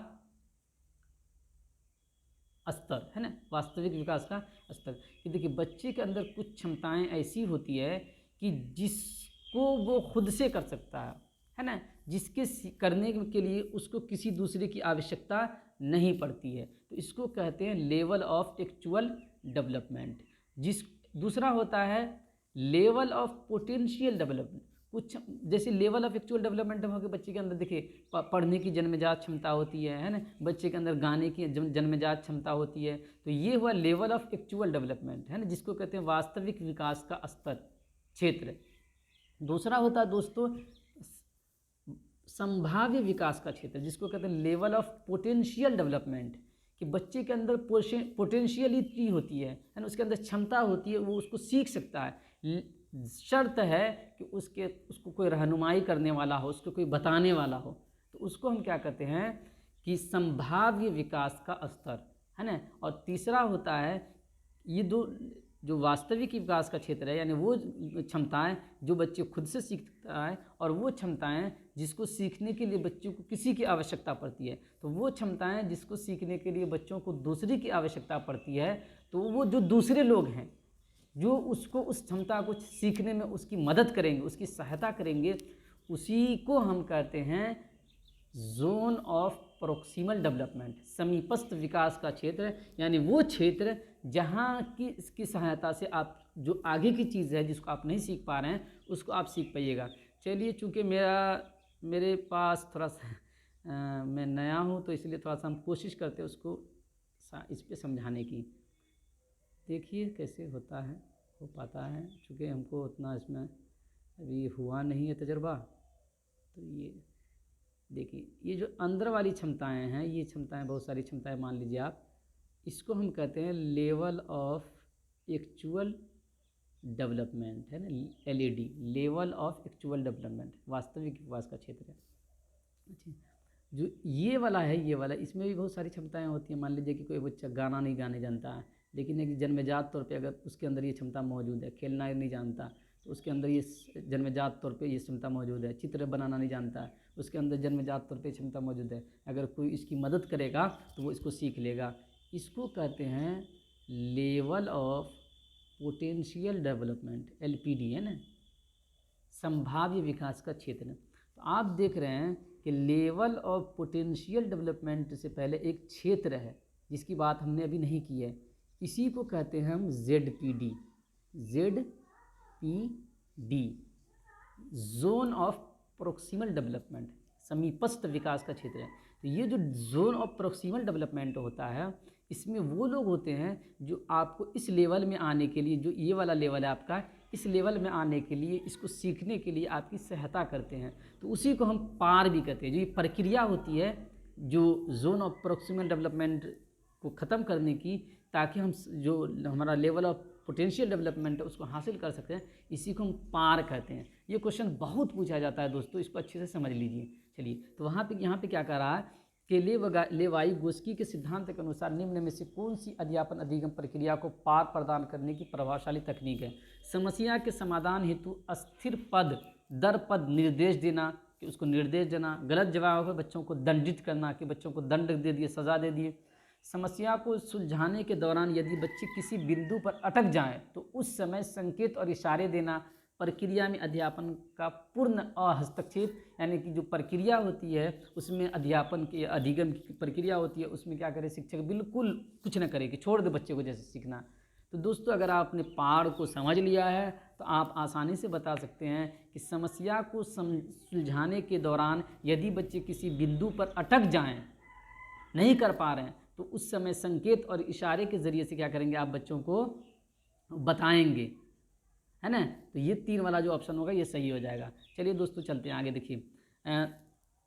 स्तर, है ना, वास्तविक विकास का स्तर। कि देखिए बच्चे के अंदर कुछ क्षमताएं ऐसी होती है कि जिसको वो खुद से कर सकता है ना, जिसके करने के लिए उसको किसी दूसरे की आवश्यकता नहीं पड़ती है, तो इसको कहते हैं लेवल ऑफ एक्चुअल डेवलपमेंट। दूसरा होता है लेवल ऑफ पोटेंशियल डेवलपमेंट। कुछ जैसे लेवल ऑफ एक्चुअल डेवलपमेंट हो गया बच्चे के अंदर, देखिए पढ़ने की जन्मजात क्षमता होती है ना, बच्चे के अंदर गाने की जन्मजात क्षमता होती है, तो ये हुआ लेवल ऑफ एक्चुअल डेवलपमेंट, है ना, जिसको कहते हैं वास्तविक विकास का स्तर क्षेत्र। दूसरा होता है दोस्तों संभाव्य विकास का क्षेत्र, जिसको कहते हैं लेवल ऑफ पोटेंशियल डेवलपमेंट, कि बच्चे के अंदर पोटेंशियलिटी होती है ना, उसके अंदर क्षमता होती है, वो उसको सीख सकता है। शर्त है कि उसको कोई रहनुमाई करने वाला हो, उसको कोई बताने वाला हो, तो उसको हम क्या कहते हैं कि संभाव्य विकास का स्तर, है ना। और तीसरा होता है ये दो जो वास्तविक विकास का क्षेत्र है, यानी वो क्षमताएं जो बच्चे खुद से सीखता है और वो क्षमताएं जिसको सीखने के लिए बच्चों को किसी की आवश्यकता पड़ती है। तो वो क्षमताएं जिसको सीखने के लिए बच्चों को दूसरे की आवश्यकता पड़ती है, तो वो जो दूसरे लोग हैं जो उसको उस क्षमता को सीखने में उसकी मदद करेंगे, उसकी सहायता करेंगे, उसी को हम कहते हैं जोन ऑफ प्रोक्सिमल डेवलपमेंट, समीपस्थ विकास का क्षेत्र। यानी वो क्षेत्र जहाँ की इसकी सहायता से आप जो आगे की चीज़ है जिसको आप नहीं सीख पा रहे हैं उसको आप सीख पाइएगा। चलिए चूँकि मेरे पास थोड़ा सा मैं नया हूँ तो इसलिए थोड़ा सा हम कोशिश करते हैं उसको इस पे समझाने की। देखिए कैसे होता है, हो पाता है, चूँकि हमको उतना इसमें अभी हुआ नहीं है तजुर्बा। तो ये देखिए ये जो अंदर वाली क्षमताएं हैं, ये क्षमताएं बहुत सारी क्षमताएं मान लीजिए आप, इसको हम कहते हैं लेवल ऑफ एक्चुअल डेवलपमेंट, है ना, LED, level of actual development, वास्तविक विकास का क्षेत्र है। अच्छा, जो ये वाला है, ये वाला, इसमें भी बहुत सारी क्षमताएं होती हैं। मान लीजिए कि कोई बच्चा गाना नहीं गाने जानता है, लेकिन एक जन्मजात तौर पे अगर उसके अंदर ये क्षमता मौजूद है, खेलना नहीं जानता तो उसके अंदर ये जन्मजात तौर पे ये क्षमता मौजूद है, चित्र बनाना नहीं जानता उसके अंदर जन्मजात तौर पे क्षमता मौजूद है, अगर कोई इसकी मदद करेगा तो वो इसको सीख लेगा। इसको कहते हैं level of potential development, LPD, है ना, संभाव्य विकास का क्षेत्र। तो आप देख रहे हैं कि लेवल ऑफ पोटेंशियल डेवलपमेंट से पहले एक क्षेत्र है जिसकी बात हमने अभी नहीं की है, इसी को कहते हैं हम ZPD, zone of proximal development, समीपस्थ विकास का क्षेत्र है। तो ये जो जोन ऑफ प्रोक्सिमल डेवलपमेंट होता है, इसमें वो लोग होते हैं जो आपको इस लेवल में आने के लिए, जो ये वाला लेवल है आपका, इस लेवल में आने के लिए, इसको सीखने के लिए आपकी सहायता करते हैं। तो उसी को हम पार भी कहते हैं। जो ये प्रक्रिया होती है जो जोन ऑफ प्रोक्सिमल डेवलपमेंट को ख़त्म करने की, ताकि हम जो हमारा लेवल ऑफ पोटेंशियल डेवलपमेंट है उसको हासिल कर सकते हैं, इसी को हम पार कहते हैं। ये क्वेश्चन बहुत पूछा जाता है दोस्तों, इसको अच्छे से समझ लीजिए। चलिए तो यहाँ पे क्या कर रहा है कि लेवाइगोस्की के सिद्धांत के अनुसार निम्न में से कौन सी अध्यापन अधिगम प्रक्रिया को पार प्रदान करने की प्रभावशाली तकनीक है। समस्या के समाधान हेतु अस्थिर पद दर पद निर्देश देना, कि उसको निर्देश देना, गलत जवाब पर बच्चों को दंडित करना, कि बच्चों को दंड दे दिए, सज़ा दे दिए, समस्या को सुलझाने के दौरान यदि बच्चे किसी बिंदु पर अटक जाएं तो उस समय संकेत और इशारे देना, प्रक्रिया में अध्यापन का पूर्ण हस्तक्षेप, यानी कि जो प्रक्रिया होती है उसमें अध्यापन की अधिगम की प्रक्रिया होती है, उसमें क्या करे शिक्षक बिल्कुल कुछ न करे कि छोड़ दे बच्चे को जैसे सीखना। तो दोस्तों अगर आपने पाठ को समझ लिया है तो आप आसानी से बता सकते हैं कि समस्या को सुलझाने के दौरान यदि बच्चे किसी बिंदु पर अटक जाएं, नहीं कर पा रहे हैं, तो उस समय संकेत और इशारे के ज़रिए से क्या करेंगे, आप बच्चों को बताएंगे, है ना। तो ये 3 वाला जो ऑप्शन होगा ये सही हो जाएगा। चलिए दोस्तों चलते हैं आगे। देखिए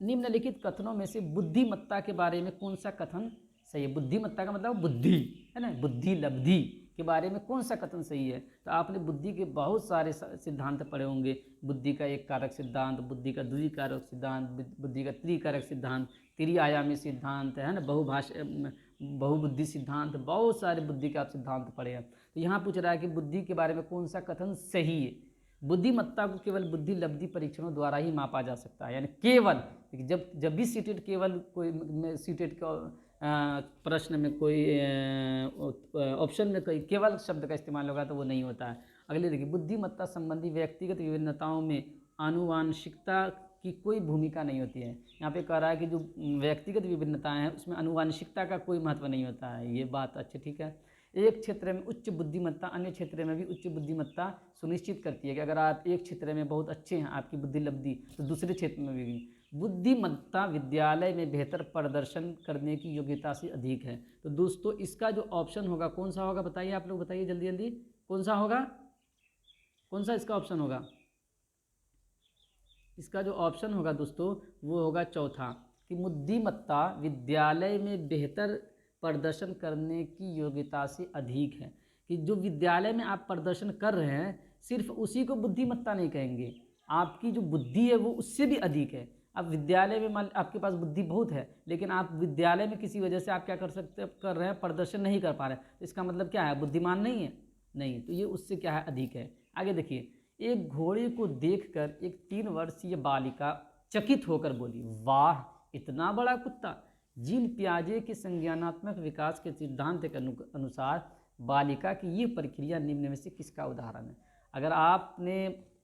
निम्नलिखित कथनों में से बुद्धिमत्ता के बारे में कौन सा कथन सही है। बुद्धिमत्ता का मतलब बुद्धि, है ना, बुद्धि लब्धि के बारे में कौन सा कथन सही है। तो आपने बुद्धि के बहुत सारे सिद्धांत पढ़े होंगे। बुद्धि का एक कारक सिद्धांत, बुद्धि का द्विकारक सिद्धांत, बुद्धि का त्रिकारक सिद्धांत, त्रिआयामी सिद्धांत, है ना, बहुबुद्धि सिद्धांत, बहुत सारे बुद्धि के आप सिद्धांत पढ़े हैं। तो यहाँ पूछ रहा है कि बुद्धि के बारे में कौन सा कथन सही है। बुद्धिमत्ता को केवल बुद्धि लब्धि परीक्षणों द्वारा ही मापा जा सकता है, यानी केवल जब भी सीटेट केवल कोई सीटेट का प्रश्न में कोई ऑप्शन में कोई केवल शब्द का इस्तेमाल होगा तो वो नहीं होता है। अगले देखिए, बुद्धिमत्ता संबंधी व्यक्तिगत विभिन्नताओं में आनुवांशिकता की कोई भूमिका नहीं होती है। यहाँ पे कह रहा है कि जो व्यक्तिगत विभिन्नताएं हैं उसमें आनुवांशिकता का कोई महत्व नहीं होता है। ये बात अच्छा ठीक है। एक क्षेत्र में उच्च बुद्धिमत्ता अन्य क्षेत्र में भी उच्च बुद्धिमत्ता सुनिश्चित करती है कि अगर आप एक क्षेत्र में बहुत अच्छे हैं, आपकी बुद्धि लब्धि, तो दूसरे क्षेत्र में भी बुद्धिमत्ता विद्यालय में बेहतर प्रदर्शन करने की योग्यता से अधिक है। तो दोस्तों इसका जो ऑप्शन होगा कौन सा होगा, बताइए आप लोग, बताइए जल्दी जल्दी, कौन सा होगा, कौन सा इसका ऑप्शन होगा। इसका जो ऑप्शन होगा दोस्तों वो होगा चौथा, कि बुद्धिमत्ता विद्यालय में बेहतर प्रदर्शन करने की योग्यता से अधिक है। कि जो विद्यालय में आप प्रदर्शन कर रहे हैं सिर्फ उसी को बुद्धिमत्ता नहीं कहेंगे, आपकी जो बुद्धि है वो उससे भी अधिक है। अब विद्यालय में मान आपके पास बुद्धि बहुत है, लेकिन आप विद्यालय में किसी वजह से आप क्या कर रहे हैं, प्रदर्शन नहीं कर पा रहे, तो इसका मतलब क्या है, बुद्धिमान नहीं है, नहीं, तो ये उससे क्या है, अधिक है। आगे देखिए, एक घोड़े को देखकर एक 3 वर्षीय बालिका चकित होकर बोली, वाह इतना बड़ा कुत्ता। जीन पियाजे के संज्ञानात्मक विकास के सिद्धांत के अनुसार बालिका की ये प्रक्रिया निम्न में से किसका उदाहरण है। अगर आपने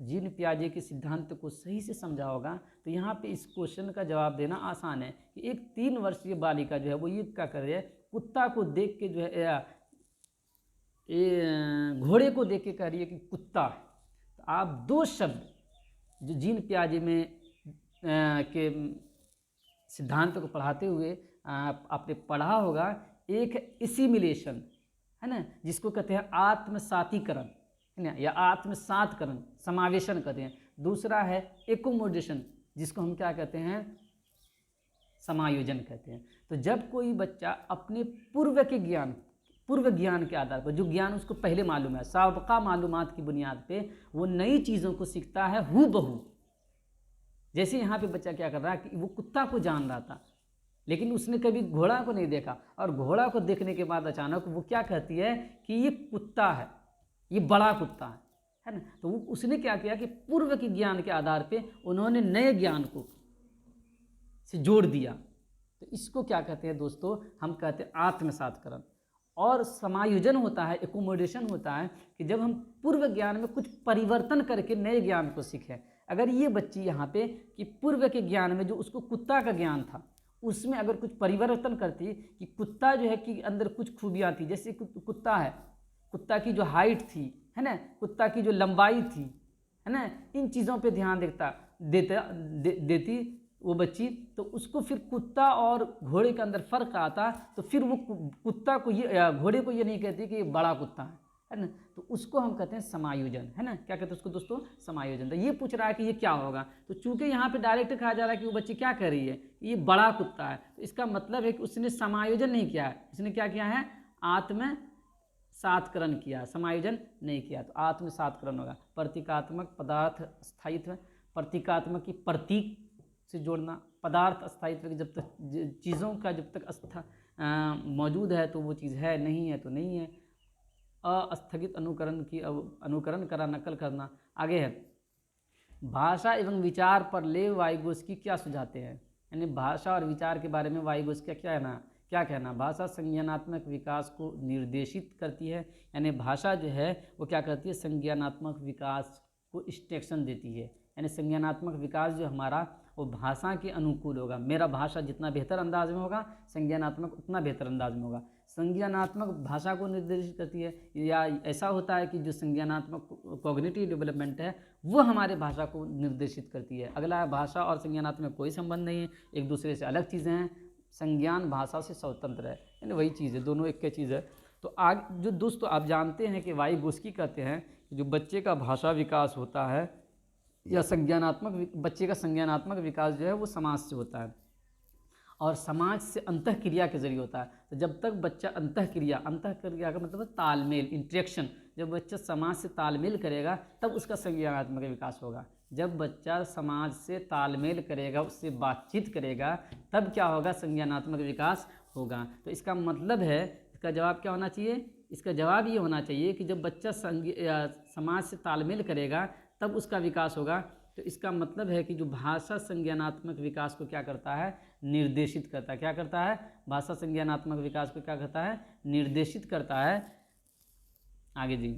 जीन पियाजे के सिद्धांत को सही से समझा होगा तो यहाँ पे इस क्वेश्चन का जवाब देना आसान है कि एक 3 वर्षीय बालिका जो है वो ये क्या कर रही है, कुत्ता को देख के जो है घोड़े को देख के कह रही है कि कुत्ता। तो आप 2 शब्द जो जीन पियाजे में के सिद्धांत को पढ़ाते हुए आपने पढ़ा होगा, एक है एसिमिलेशन, है ना, जिसको कहते हैं आत्मसातीकरण, है ना, या आत्मसातकरण, समावेशन कहते हैं। दूसरा है एकोमोडेशन, जिसको हम क्या कहते हैं, समायोजन कहते हैं। तो जब कोई बच्चा अपने पूर्व ज्ञान के आधार पर, जो ज्ञान उसको पहले मालूम है, साबका मालूमात की बुनियाद पे वो नई चीज़ों को सीखता है हूबहू। जैसे यहाँ पे बच्चा क्या कर रहा है कि वो कुत्ता को जान रहा था लेकिन उसने कभी घोड़ा को नहीं देखा, और घोड़ा को देखने के बाद अचानक वो क्या कहती है कि ये कुत्ता है, ये बड़ा कुत्ता है ना। तो उसने क्या किया कि पूर्व के ज्ञान के आधार पे उन्होंने नए ज्ञान को से जोड़ दिया। तो इसको क्या कहते हैं दोस्तों, हम कहते हैं आत्मसातकरण। और समायोजन होता है, एकोमोडेशन होता है कि जब हम पूर्व ज्ञान में कुछ परिवर्तन करके नए ज्ञान को सीखें। अगर ये बच्ची यहाँ पे कि पूर्व के ज्ञान में जो उसको कुत्ता का ज्ञान था उसमें अगर कुछ परिवर्तन करती कि कुत्ता जो है कि अंदर कुछ खूबियाँ थी, जैसे कुत्ता है, कुत्ता की जो हाइट थी, है ना, कुत्ता की जो लंबाई थी, है ना, इन चीज़ों पे ध्यान देती वो बच्ची, तो उसको फिर कुत्ता और घोड़े के अंदर फ़र्क आता, तो फिर वो कुत्ता को घोड़े को ये नहीं कहती कि ये बड़ा कुत्ता है ना। तो उसको हम कहते हैं समायोजन, है ना, क्या कहते हैं उसको दोस्तों, समायोजन। तो ये पूछ रहा है कि ये क्या होगा, तो चूंकि यहाँ पे डायरेक्ट कहा जा रहा है कि वो बच्ची क्या कर रही है, ये बड़ा कुत्ता है, तो इसका मतलब है कि उसने समायोजन नहीं किया है, उसने क्या किया है, आत्मसातकरण किया, समायोजन नहीं किया। तो आत्मसातकरण होगा। प्रतीकात्मक पदार्थ स्थायित्व, प्रतीकात्मक की प्रतीक से जोड़ना, पदार्थ स्थायित्व की जब तक चीज़ों का जब तक मौजूद है तो वो चीज़ है, नहीं है तो नहीं है। अस्थगित अनुकरण करा, नकल करना। आगे है, भाषा एवं विचार पर लेव वाइगोस्की क्या सुझाते हैं, यानी भाषा और विचार के बारे में वाइगोस्की क्या है ना, क्या कहना, भाषा संज्ञानात्मक विकास को निर्देशित करती है, यानी भाषा जो है वो क्या करती है, संज्ञानात्मक विकास को स्टेक्शन देती है। यानी संज्ञानात्मक विकास जो हमारा वो भाषा के अनुकूल होगा। मेरा भाषा जितना बेहतर अंदाज में होगा, संज्ञानात्मक उतना बेहतर अंदाज में होगा। संज्ञानात्मक भाषा को निर्देशित करती है, या ऐसा होता है कि जो संज्ञानात्मक कॉग्निटिव डेवलपमेंट है वो हमारे भाषा को निर्देशित करती है। अगला है, भाषा और संज्ञानात्मक कोई संबंध नहीं है, एक दूसरे से अलग चीज़ें हैं। संज्ञान भाषा से स्वतंत्र है, यानी वही चीज़ है, दोनों एक की चीज़ है। तो आगे जो दोस्तों आप जानते हैं कि वाइगोस्की कहते हैं कि जो बच्चे का भाषा विकास होता है या बच्चे का संज्ञानात्मक विकास जो है वो समाज से होता है, और समाज से अंतःक्रिया के जरिए होता है। तो जब तक बच्चा अंतःक्रिया का मतलब तालमेल, इंटरेक्शन, जब बच्चा समाज से तालमेल करेगा तब उसका संज्ञानात्मक विकास होगा। जब बच्चा समाज से तालमेल करेगा, उससे बातचीत करेगा, तब क्या होगा, संज्ञानात्मक विकास होगा। तो इसका मतलब है, इसका जवाब क्या होना चाहिए, इसका जवाब ये होना चाहिए कि जब बच्चा समाज से तालमेल करेगा तब उसका विकास होगा। तो इसका मतलब है कि जो भाषा संज्ञानात्मक विकास को क्या करता है, निर्देशित करता है। क्या करता है, भाषा संज्ञानात्मक विकास को क्या करता है, निर्देशित करता है। आगे जी,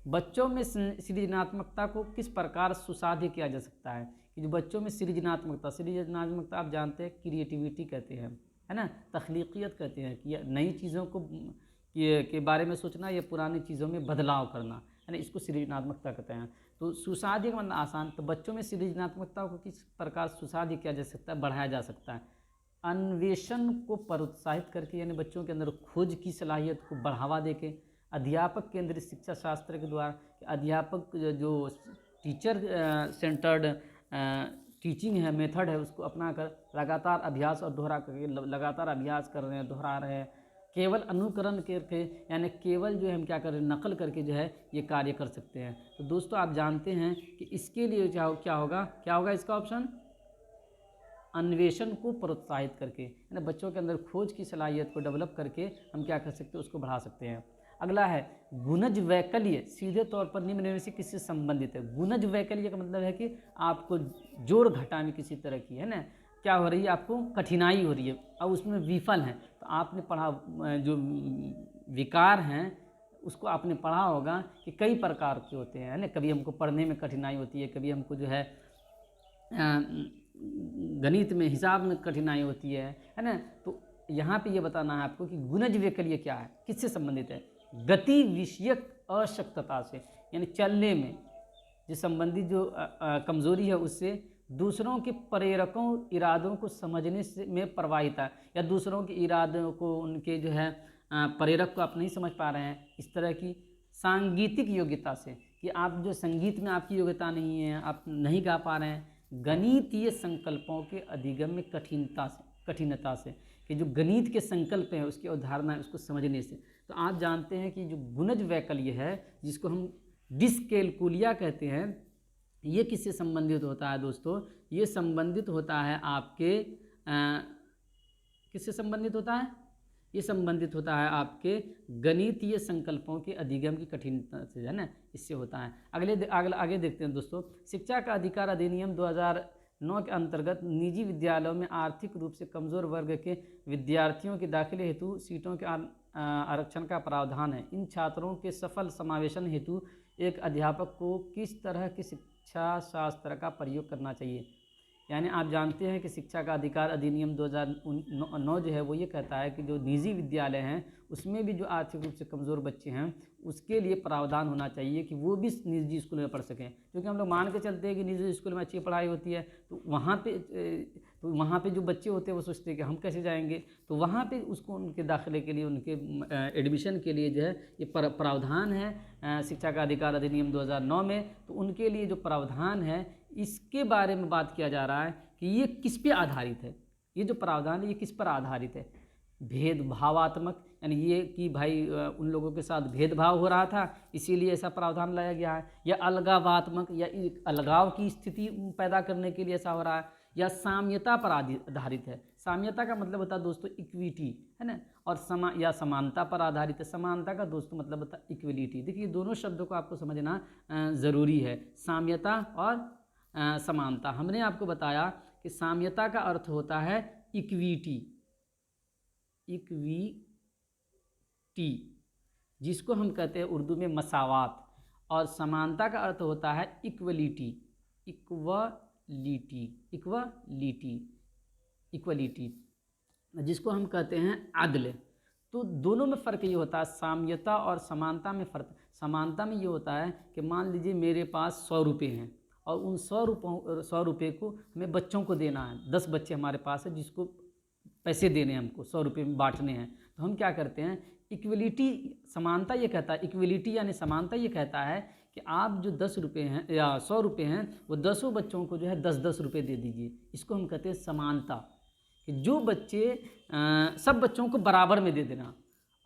बच्चों में सृजनात्मकता को किस प्रकार सुसाध्य किया जा सकता है। कि जो बच्चों में सृजनात्मकता आप जानते हैं क्रिएटिविटी कहते हैं, है ना, तख्लीकियत कहते हैं, कि नई चीज़ों को के बारे में सोचना या पुरानी चीज़ों में बदलाव करना, है ना, इसको सृजनात्मकता कहते हैं। तो सुसाध्य का मतलब आसान। तो बच्चों में सृजनात्मकता को किस प्रकार सुसाध्य किया जा सकता है, बढ़ाया जा सकता है। अन्वेषण को प्रोत्साहित करके, यानी बच्चों के अंदर खोज की सलाहियत को बढ़ावा देके, अध्यापक केंद्रित शिक्षा शास्त्र के द्वारा, अध्यापक जो टीचर सेंटर्ड टीचिंग है, मेथड है, उसको अपना कर लगातार अभ्यास और दोहरा करके, लगातार अभ्यास कर रहे हैं, दोहरा रहे हैं, केवल अनुकरण करके, यानी केवल जो है हम क्या कर रहे हैं, नकल करके जो है ये कार्य कर सकते हैं। तो दोस्तों आप जानते हैं कि इसके लिए क्या होगा इसका ऑप्शन, अन्वेषण को प्रोत्साहित करके, यानी बच्चों के अंदर खोज की सलाहियत को डेवलप करके हम क्या कर सकते हैं, उसको बढ़ा सकते हैं। अगला है, गुणज वैकल्य सीधे तौर पर निम्न में से किससे संबंधित है। गुणज वैकल्य का मतलब है कि आपको जोड़ घटा में किसी तरह की, है ना, क्या हो रही है, आपको कठिनाई हो रही है, अब उसमें विफल है, तो आपने पढ़ा जो विकार हैं उसको आपने पढ़ा होगा कि कई प्रकार के होते हैं, है ना। कभी हमको पढ़ने में कठिनाई होती है, कभी हमको जो है गणित में, हिसाब में कठिनाई होती है ना। तो यहाँ पे ये बताना है आपको कि गुणज वैकल्य क्या है, किससे संबंधित है, गति विषयक अशक्तता से, यानी चलने में जो संबंधित जो कमजोरी है उससे, दूसरों के प्रेरकों इरादों को समझने से में प्रवाहिता, या दूसरों के इरादों को, उनके जो है प्रेरक को आप नहीं समझ पा रहे हैं, इस तरह की सांगीतिक योग्यता से, कि आप जो संगीत में आपकी योग्यता नहीं है, आप नहीं गा पा रहे हैं, गणितीय संकल्पों के अधिगम में कठिनता से, कि जो गणित के संकल्प हैं उसकी अवधारणा है उसको समझने से। तो आप जानते हैं कि जो गुणज वैकल्य है, जिसको हम डिस्कैलकुलिया कहते हैं, ये किससे संबंधित होता है दोस्तों, ये संबंधित होता है आपके किससे संबंधित होता है, ये संबंधित होता है आपके गणितीय संकल्पों के अधिगम की कठिनता से, है ना, इससे होता है। आगे देखते हैं दोस्तों, शिक्षा का अधिकार अधिनियम 2009 के अंतर्गत निजी विद्यालयों में आर्थिक रूप से कमज़ोर वर्ग के विद्यार्थियों के दाखिले हेतु सीटों के आरक्षण का प्रावधान है। इन छात्रों के सफल समावेशन हेतु एक अध्यापक को किस तरह की शिक्षा शास्त्र का प्रयोग करना चाहिए। यानी आप जानते हैं कि शिक्षा का अधिकार अधिनियम 2009 जो है वो ये कहता है कि जो निजी विद्यालय हैं उसमें भी जो आर्थिक रूप से कमज़ोर बच्चे हैं उसके लिए प्रावधान होना चाहिए कि वो भी निजी स्कूल में पढ़ सकें, क्योंकि हम लोग मान के चलते हैं कि निजी स्कूल में अच्छी पढ़ाई होती है, तो वहाँ पे जो बच्चे होते हैं वो सोचते हैं कि हम कैसे जाएंगे, तो वहाँ पे उसको उनके दाखिले के लिए, उनके एडमिशन के लिए जो है ये प्रावधान है शिक्षा का अधिकार अधिनियम 2009 में। तो उनके लिए जो प्रावधान है इसके बारे में बात किया जा रहा है कि ये किस पे आधारित है, ये जो प्रावधान है ये किस पर आधारित है, भेदभावात्मक, यानी ये कि भाई उन लोगों के साथ भेदभाव हो रहा था इसीलिए ऐसा प्रावधान लाया गया है, या अलगावात्मक, या अलगाव की स्थिति पैदा करने के लिए ऐसा हो रहा है, या साम्यता पर आधारित है। साम्यता का मतलब होता है दोस्तों इक्विटी, है ना, और समानता पर आधारित है। समानता का दोस्तों मतलब होता है इक्विलिटी। देखिए दोनों शब्दों को आपको समझना ज़रूरी है, साम्यता और समानता। हमने आपको बताया कि साम्यता का अर्थ होता है इक्विटी, इक्विटी, जिसको हम कहते हैं उर्दू में मसावात, और समानता का अर्थ होता है इक्वलिटी, इक्वलिटी, इक्वलिटी, इक्वलिटी, जिसको हम कहते हैं आदल। तो दोनों में फ़र्क ये होता है, साम्यता और समानता में फ़र्क। समानता में ये होता है कि मान लीजिए मेरे पास 100 रुपये हैं और उन 100 रुपये को हमें बच्चों को देना है। 10 बच्चे हमारे पास है जिसको पैसे देने हैं, हमको 100 रुपये में बांटने हैं। तो हम क्या करते हैं, इक्वलिटी, समानता ये कहता है, इक्वलिटी यानी समानता ये कहता है कि आप जो 10 रुपये हैं या 100 रुपये हैं वो 10 बच्चों को जो है 10-10 रुपये दे दीजिए। इसको हम कहते हैं समानता, कि जो बच्चे सब बच्चों को बराबर में दे देना।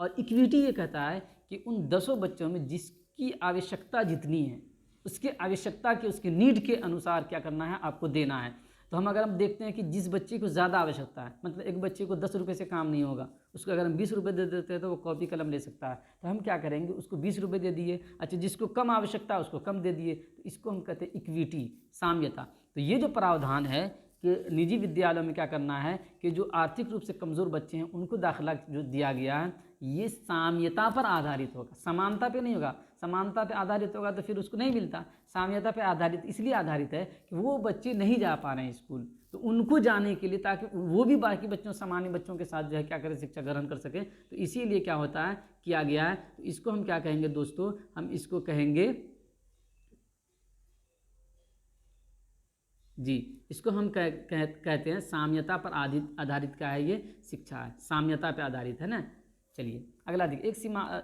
और इक्विटी ये कहता है कि उन 10 बच्चों में जिसकी आवश्यकता जितनी है, उसके आवश्यकता के, उसके नीड के अनुसार क्या करना है, आपको देना है। तो हम अगर हम देखते हैं कि जिस बच्चे को ज़्यादा आवश्यकता है, मतलब एक बच्चे को 10 रुपये से काम नहीं होगा, उसको अगर हम 20 रुपये दे देते हैं तो वो कॉपी कलम ले सकता है, तो हम क्या करेंगे, उसको 20 रुपये दे दिए। अच्छा, जिसको कम आवश्यकता है उसको कम दे दिए। तो इसको हम कहते हैं इक्विटी, साम्यता। तो ये जो प्रावधान है कि निजी विद्यालयों में क्या करना है कि जो आर्थिक रूप से कमज़ोर बच्चे हैं उनको दाखिला जो दिया गया है ये साम्यता पर आधारित होगा, समानता पे नहीं होगा। समानता पे आधारित होगा तो फिर उसको नहीं मिलता। साम्यता पे आधारित इसलिए आधारित है कि वो बच्चे नहीं जा पा रहे हैं स्कूल, तो उनको जाने के लिए, ताकि वो भी बाकी बच्चों, सामान्य बच्चों के साथ जो है क्या करें, शिक्षा ग्रहण कर सकें। तो इसीलिए क्या होता है, किया गया है। तो इसको हम क्या कहेंगे दोस्तों, हम इसको कहेंगे जी, इसको हम कहते हैं साम्यता पर आधारित का है, ये शिक्षा है, साम्यता पर आधारित है ना। चलिए अगला देखिए,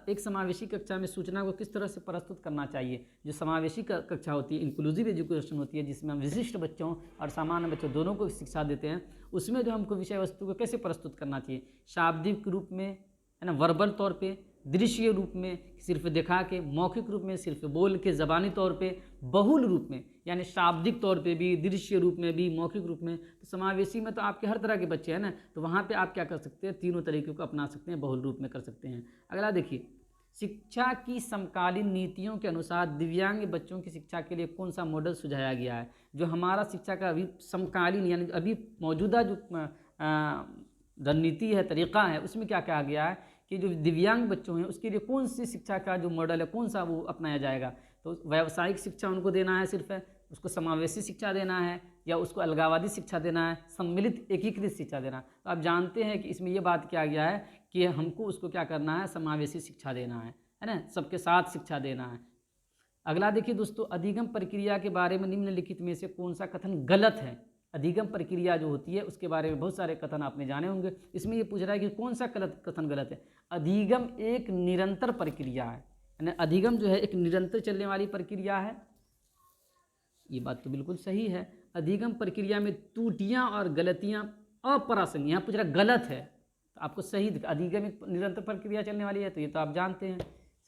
एक समावेशी कक्षा में सूचना को किस तरह से प्रस्तुत करना चाहिए। जो समावेशी कक्षा होती है, इंक्लूसिव एजुकेशन होती है, जिसमें हम विशिष्ट बच्चों और सामान्य बच्चों दोनों को शिक्षा देते हैं, उसमें जो हमको विषय वस्तु को कैसे प्रस्तुत करना चाहिए, शाब्दिक रूप में, है ना, वर्बल तौर पे, दृश्य रूप में सिर्फ दिखा के, मौखिक रूप में सिर्फ बोल के, ज़बानी तौर पे, बहुल रूप में यानी शाब्दिक तौर पे भी, दृश्य रूप में भी, मौखिक रूप में। तो समावेशी में तो आपके हर तरह के बच्चे हैं ना, तो वहाँ पे आप क्या कर सकते हैं, तीनों तरीक़ों को अपना सकते हैं, बहुल रूप में कर सकते हैं। अगला देखिए, शिक्षा की समकालीन नीतियों के अनुसार दिव्यांग बच्चों की शिक्षा के लिए कौन सा मॉडल सुझाया गया है। जो हमारा शिक्षा का अभी समकालीन यानी अभी मौजूदा जो रणनीति है, तरीक़ा है, उसमें क्या कहा गया है कि जो दिव्यांग बच्चों हैं उसके लिए कौन सी शिक्षा का जो मॉडल है, कौन सा वो अपनाया जाएगा। तो व्यावसायिक शिक्षा उनको देना है सिर्फ, है उसको समावेशी शिक्षा देना है, या उसको अलगाववादी शिक्षा देना है, सम्मिलित एकीकृत शिक्षा देना। तो आप जानते हैं कि इसमें ये बात किया गया है कि हमको उसको क्या करना है, समावेशी शिक्षा देना है ना, सबके साथ शिक्षा देना है। अगला देखिए दोस्तों, अधिगम प्रक्रिया के बारे में निम्नलिखित में से कौन सा कथन गलत है। अधिगम प्रक्रिया जो होती है उसके बारे में बहुत सारे कथन आपने जाने होंगे। इसमें ये पूछ रहा है कि कौन सा कथन गलत है। अधिगम एक निरंतर प्रक्रिया है, यानी अधिगम जो है एक निरंतर चलने वाली प्रक्रिया है। ये बात तो बिल्कुल सही है। अधिगम प्रक्रिया में त्रुटियां और गलतियां अप्रासंगिक, यहाँ पूछ रहा गलत है तो आपको सही, अधिगम एक निरंतर प्रक्रिया चलने वाली है तो ये तो आप जानते हैं,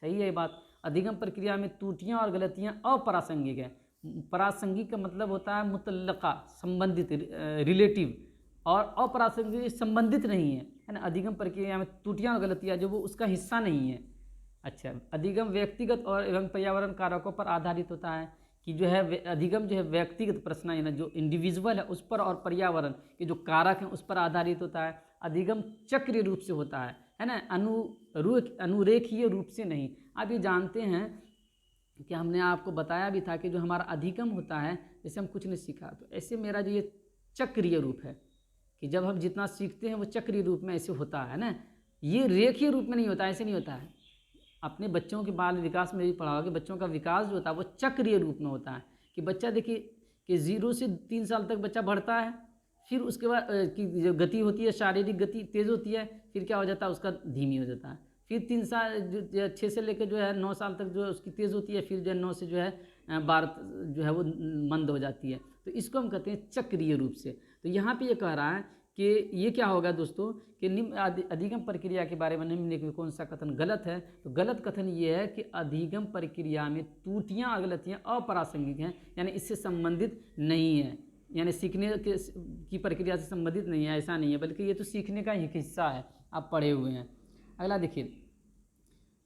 सही है ये बात। अधिगम प्रक्रिया में त्रुटियां और गलतियां अप्रासंगिक है। प्रासंगिक का मतलब होता है मुतल्लका, संबंधित, रिलेटिव, और अप्रासंगिक संबंधित नहीं है ना। अधिगम प्रक्रिया में त्रुटियां और गलतियां जो वो उसका हिस्सा नहीं है। अच्छा, अधिगम व्यक्तिगत और एवं पर्यावरण कारकों पर आधारित होता है, कि जो है अधिगम जो है व्यक्तिगत प्रश्न है ना, जो इंडिविजुअल है उस पर, और पर्यावरण के जो कारक हैं उस पर आधारित होता है। अधिगम चक्रीय रूप से होता है ना, अनुरेखीय रूप से नहीं। आप ये जानते हैं कि हमने आपको बताया भी था कि जो हमारा अधिगम होता है, जैसे हम कुछ नहीं सीखा, तो ऐसे मेरा जो ये चक्रीय रूप है कि जब हम जितना सीखते हैं वो चक्रीय रूप में ऐसे होता है ना, ये रेखीय रूप में नहीं होता, ऐसे नहीं होता है। अपने बच्चों के बाल विकास में भी पढ़ा होगा कि बच्चों का विकास जो होता है वो चक्रीय रूप में होता है। कि बच्चा देखिए कि 0 से 3 साल तक बच्चा बढ़ता है, फिर उसके बाद की जो गति होती है, शारीरिक गति तेज़ होती है, फिर क्या हो जाता है उसका धीमी हो जाता है। फिर 3 साल 6 से लेकर जो है 9 साल तक जो है उसकी तेज़ होती है, फिर जो है 9 से जो है 12 जो है वो मंद हो जाती है। तो इसको हम कहते हैं चक्रीय रूप से। तो यहाँ पे ये कह रहा है कि ये क्या होगा दोस्तों कि निम्न अधिगम प्रक्रिया के बारे में निम्नलिखित में कौन सा कथन गलत है। तो गलत कथन ये है कि अधिगम प्रक्रिया में त्रुटियाँ और गलतियाँ अप्रासंगिक हैं, यानी इससे संबंधित नहीं है, यानी सीखने की प्रक्रिया से संबंधित नहीं है, ऐसा नहीं है, बल्कि ये तो सीखने का एक हिस्सा है, आप पढ़े हुए हैं। अगला देखिए,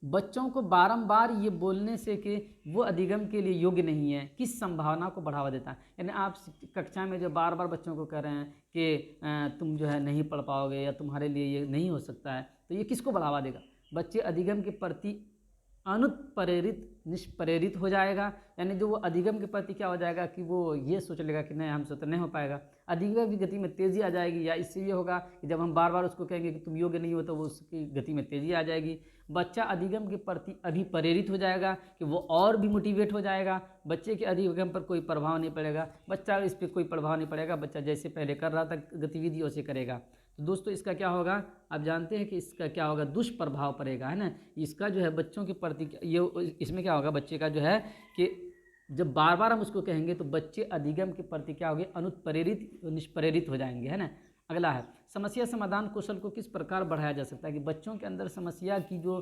बच्चों को बारंबार ये बोलने से कि वो अधिगम के लिए योग्य नहीं है किस संभावना को बढ़ावा देता है। यानी आप कक्षा में जो बार बार बच्चों को कह रहे हैं कि तुम जो है नहीं पढ़ पाओगे या तुम्हारे लिए ये नहीं हो सकता है, तो ये किसको बढ़ावा देगा? बच्चे अधिगम के प्रति अनुत्प्रेरित निष्प्रेरित हो जाएगा। यानी जो वो अधिगम के प्रति क्या हो जाएगा कि वो ये सोच लेगा कि नहीं, हमसे तो नहीं हो पाएगा। अधिगम की गति में तेज़ी आ जाएगी, या इससे ये होगा कि जब हम बार बार उसको कहेंगे कि तुम योग्य नहीं हो तो वो उसकी गति में तेज़ी आ जाएगी। बच्चा अधिगम के प्रति अभिप्रेरित हो जाएगा कि वो और भी मोटिवेट हो जाएगा। बच्चे के अधिगम पर कोई प्रभाव नहीं पड़ेगा, बच्चा इस पर कोई प्रभाव नहीं पड़ेगा, बच्चा जैसे पहले कर रहा था गतिविधि वैसे करेगा। तो दोस्तों इसका क्या होगा, आप जानते हैं कि इसका क्या होगा, दुष्प्रभाव पड़ेगा, है ना। इसका जो है बच्चों के प्रति ये इसमें क्या होगा, बच्चे का जो है कि जब बार बार हम उसको कहेंगे तो बच्चे अधिगम के प्रति क्या होंगे, अनुत्प्रेरित निष्प्रेरित हो जाएंगे, है ना। अगला है समस्या समाधान कौशल को किस प्रकार बढ़ाया जा सकता है, कि बच्चों के अंदर समस्या की जो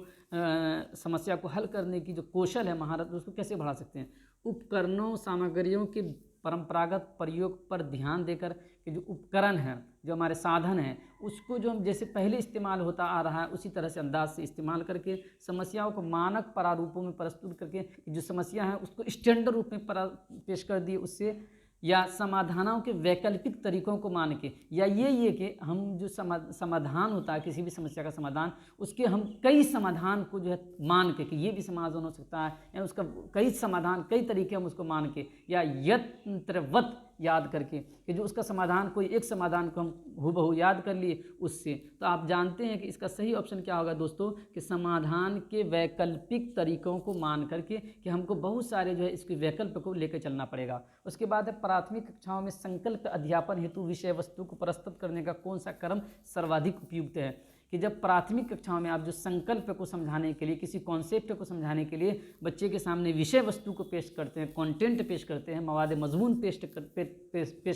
समस्या को हल करने की जो कौशल है, महारत, उसको कैसे बढ़ा सकते हैं। उपकरणों सामग्रियों के परंपरागत प्रयोग पर ध्यान देकर कि जो उपकरण हैं, जो हमारे साधन हैं, उसको जो हम जैसे पहले इस्तेमाल होता आ रहा है उसी तरह से अंदाज से इस्तेमाल करके समस्याओं को मानक प्रारूपों में प्रस्तुत करके जो समस्या है उसको स्टैंडर्ड रूप में पेश कर दिए उससे, या समाधानों के वैकल्पिक तरीकों को मान के, या ये कि हम जो समाधान होता है किसी भी समस्या का समाधान, उसके हम कई समाधान को जो है मान के कि ये भी समाधान हो सकता है, या उसका कई समाधान कई तरीके हम उसको मान के या यंत्रवत याद करके कि जो उसका समाधान कोई एक समाधान को हम हूबहू याद कर लिए उससे। तो आप जानते हैं कि इसका सही ऑप्शन क्या होगा दोस्तों, कि समाधान के वैकल्पिक तरीकों को मान करके कि हमको बहुत सारे जो है इसके वैकल्प को लेकर चलना पड़ेगा। उसके बाद है प्राथमिक कक्षाओं में संकल्प अध्यापन हेतु विषय वस्तु को प्रस्तुत करने का कौन सा क्रम सर्वाधिक उपयुक्त है। कि जब प्राथमिक कक्षाओं में आप जो संकल्प को समझाने के लिए, किसी कॉन्सेप्ट को समझाने के लिए बच्चे के सामने विषय वस्तु को पेश करते हैं, कंटेंट पेश करते हैं, मवाद मजमून पेश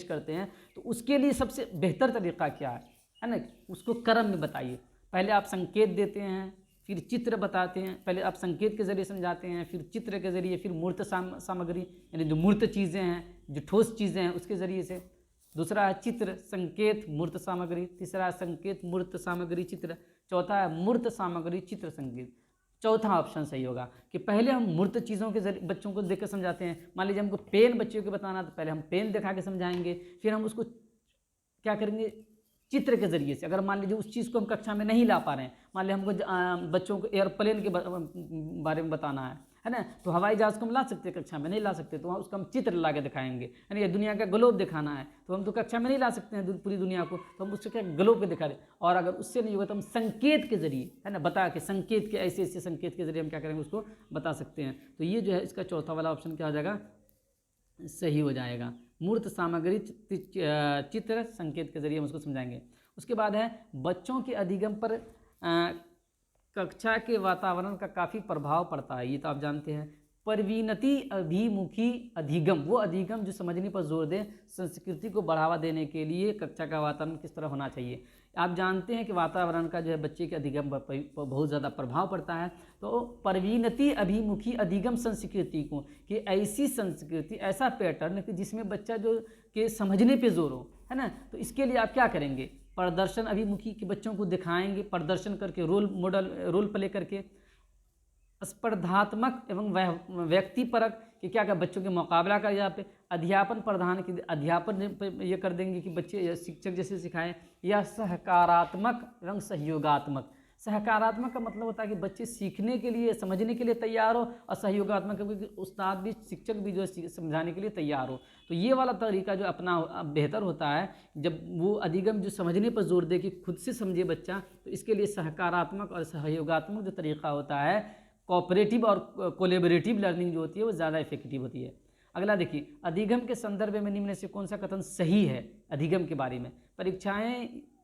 करते हैं, तो उसके लिए सबसे बेहतर तरीका क्या है ना, उसको क्रम में बताइए। पहले आप संकेत देते हैं, फिर चित्र बताते हैं। पहले आप संकेत के ज़रिए समझाते हैं, फिर चित्र के ज़रिए, फिर मूर्त सामग्री यानी जो मूर्त चीज़ें हैं, जो ठोस चीज़ें हैं उसके ज़रिए से। दूसरा है चित्र संकेत मूर्त सामग्री। तीसरा है संकेत मूर्त सामग्री चित्र। चौथा है मूर्त सामग्री चित्र संकेत। चौथा ऑप्शन सही होगा कि पहले हम मूर्त चीज़ों के जरिए बच्चों को देख कर समझाते हैं। मान लीजिए हमको पेन बच्चों को बताना, तो पहले हम पेन दिखा के समझाएंगे, फिर हम उसको क्या करेंगे, चित्र के ज़रिए से। अगर मान लीजिए उस चीज़ को हम कक्षा में नहीं ला पा रहे हैं, मान लीजिए हमको बच्चों को एयरप्लेन के बारे में बताना है ना, तो हवाई जहाज़ को हम ला सकते हैं, कक्षा में नहीं ला सकते, तो उसका हम चित्र ला के दिखाएंगे। है ना, ये दुनिया का ग्लोब दिखाना है तो हम तो कक्षा में नहीं ला सकते हैं पूरी दुनिया को, तो हम उससे क्या ग्लोब के दिखा दें। और अगर उससे नहीं होगा तो हम संकेत के ज़रिए, है ना, बता के संकेत के ऐसे ऐसे संकेत के ज़रिए हम क्या करेंगे, उसको बता सकते हैं। तो ये जो है इसका चौथा वाला ऑप्शन क्या हो जाएगा, सही हो जाएगा। मूर्त सामग्री चित्र संकेत के ज़रिए हम उसको समझाएंगे। उसके बाद है बच्चों के अधिगम पर कक्षा के वातावरण का काफ़ी प्रभाव पड़ता है, ये तो आप जानते हैं। परिवीनति अभिमुखी अधिगम, वो अधिगम जो समझने पर जोर दे, संस्कृति को बढ़ावा देने के लिए कक्षा का वातावरण किस तरह होना चाहिए। आप जानते हैं कि वातावरण का जो है बच्चे के अधिगम पर बहुत ज़्यादा प्रभाव पड़ता है। तो परिवीनति अभिमुखी अधिगम संस्कृति को, कि ऐसी संस्कृति, ऐसा पैटर्न कि जिसमें बच्चा जो के समझने पे जोर हो, है ना, तो इसके लिए आप क्या करेंगे, प्रदर्शन अभिमुखी के बच्चों को दिखाएंगे, प्रदर्शन करके, रोल प्ले करके। स्पर्धात्मक एवं व्यक्तिपरक कि क्या क्या बच्चों के मुकाबला का यहाँ पे। अध्यापन प्रधान की अध्यापन ये कर देंगे कि बच्चे शिक्षक जैसे सिखाएं। या सहकारात्मक एवं सहयोगात्मक। सहकारात्मक का मतलब होता है कि बच्चे सीखने के लिए, समझने के लिए तैयार हो, और सहयोगात्मक क्योंकि उस्ताद भी, शिक्षक भी जो है समझाने के लिए तैयार हो। तो ये वाला तरीका जो अपना बेहतर होता है, जब वो अधिगम जो समझने पर जोर दे कि खुद से समझे बच्चा, तो इसके लिए सहकारात्मक और सहयोगात्मक जो तरीका होता है, कोऑपरेटिव और कोलैबोरेटिव लर्निंग जो होती है वो ज़्यादा इफेक्टिव होती है। अगला देखिए, अधिगम के संदर्भ में निम्न से कौन सा कथन सही है अधिगम के बारे में।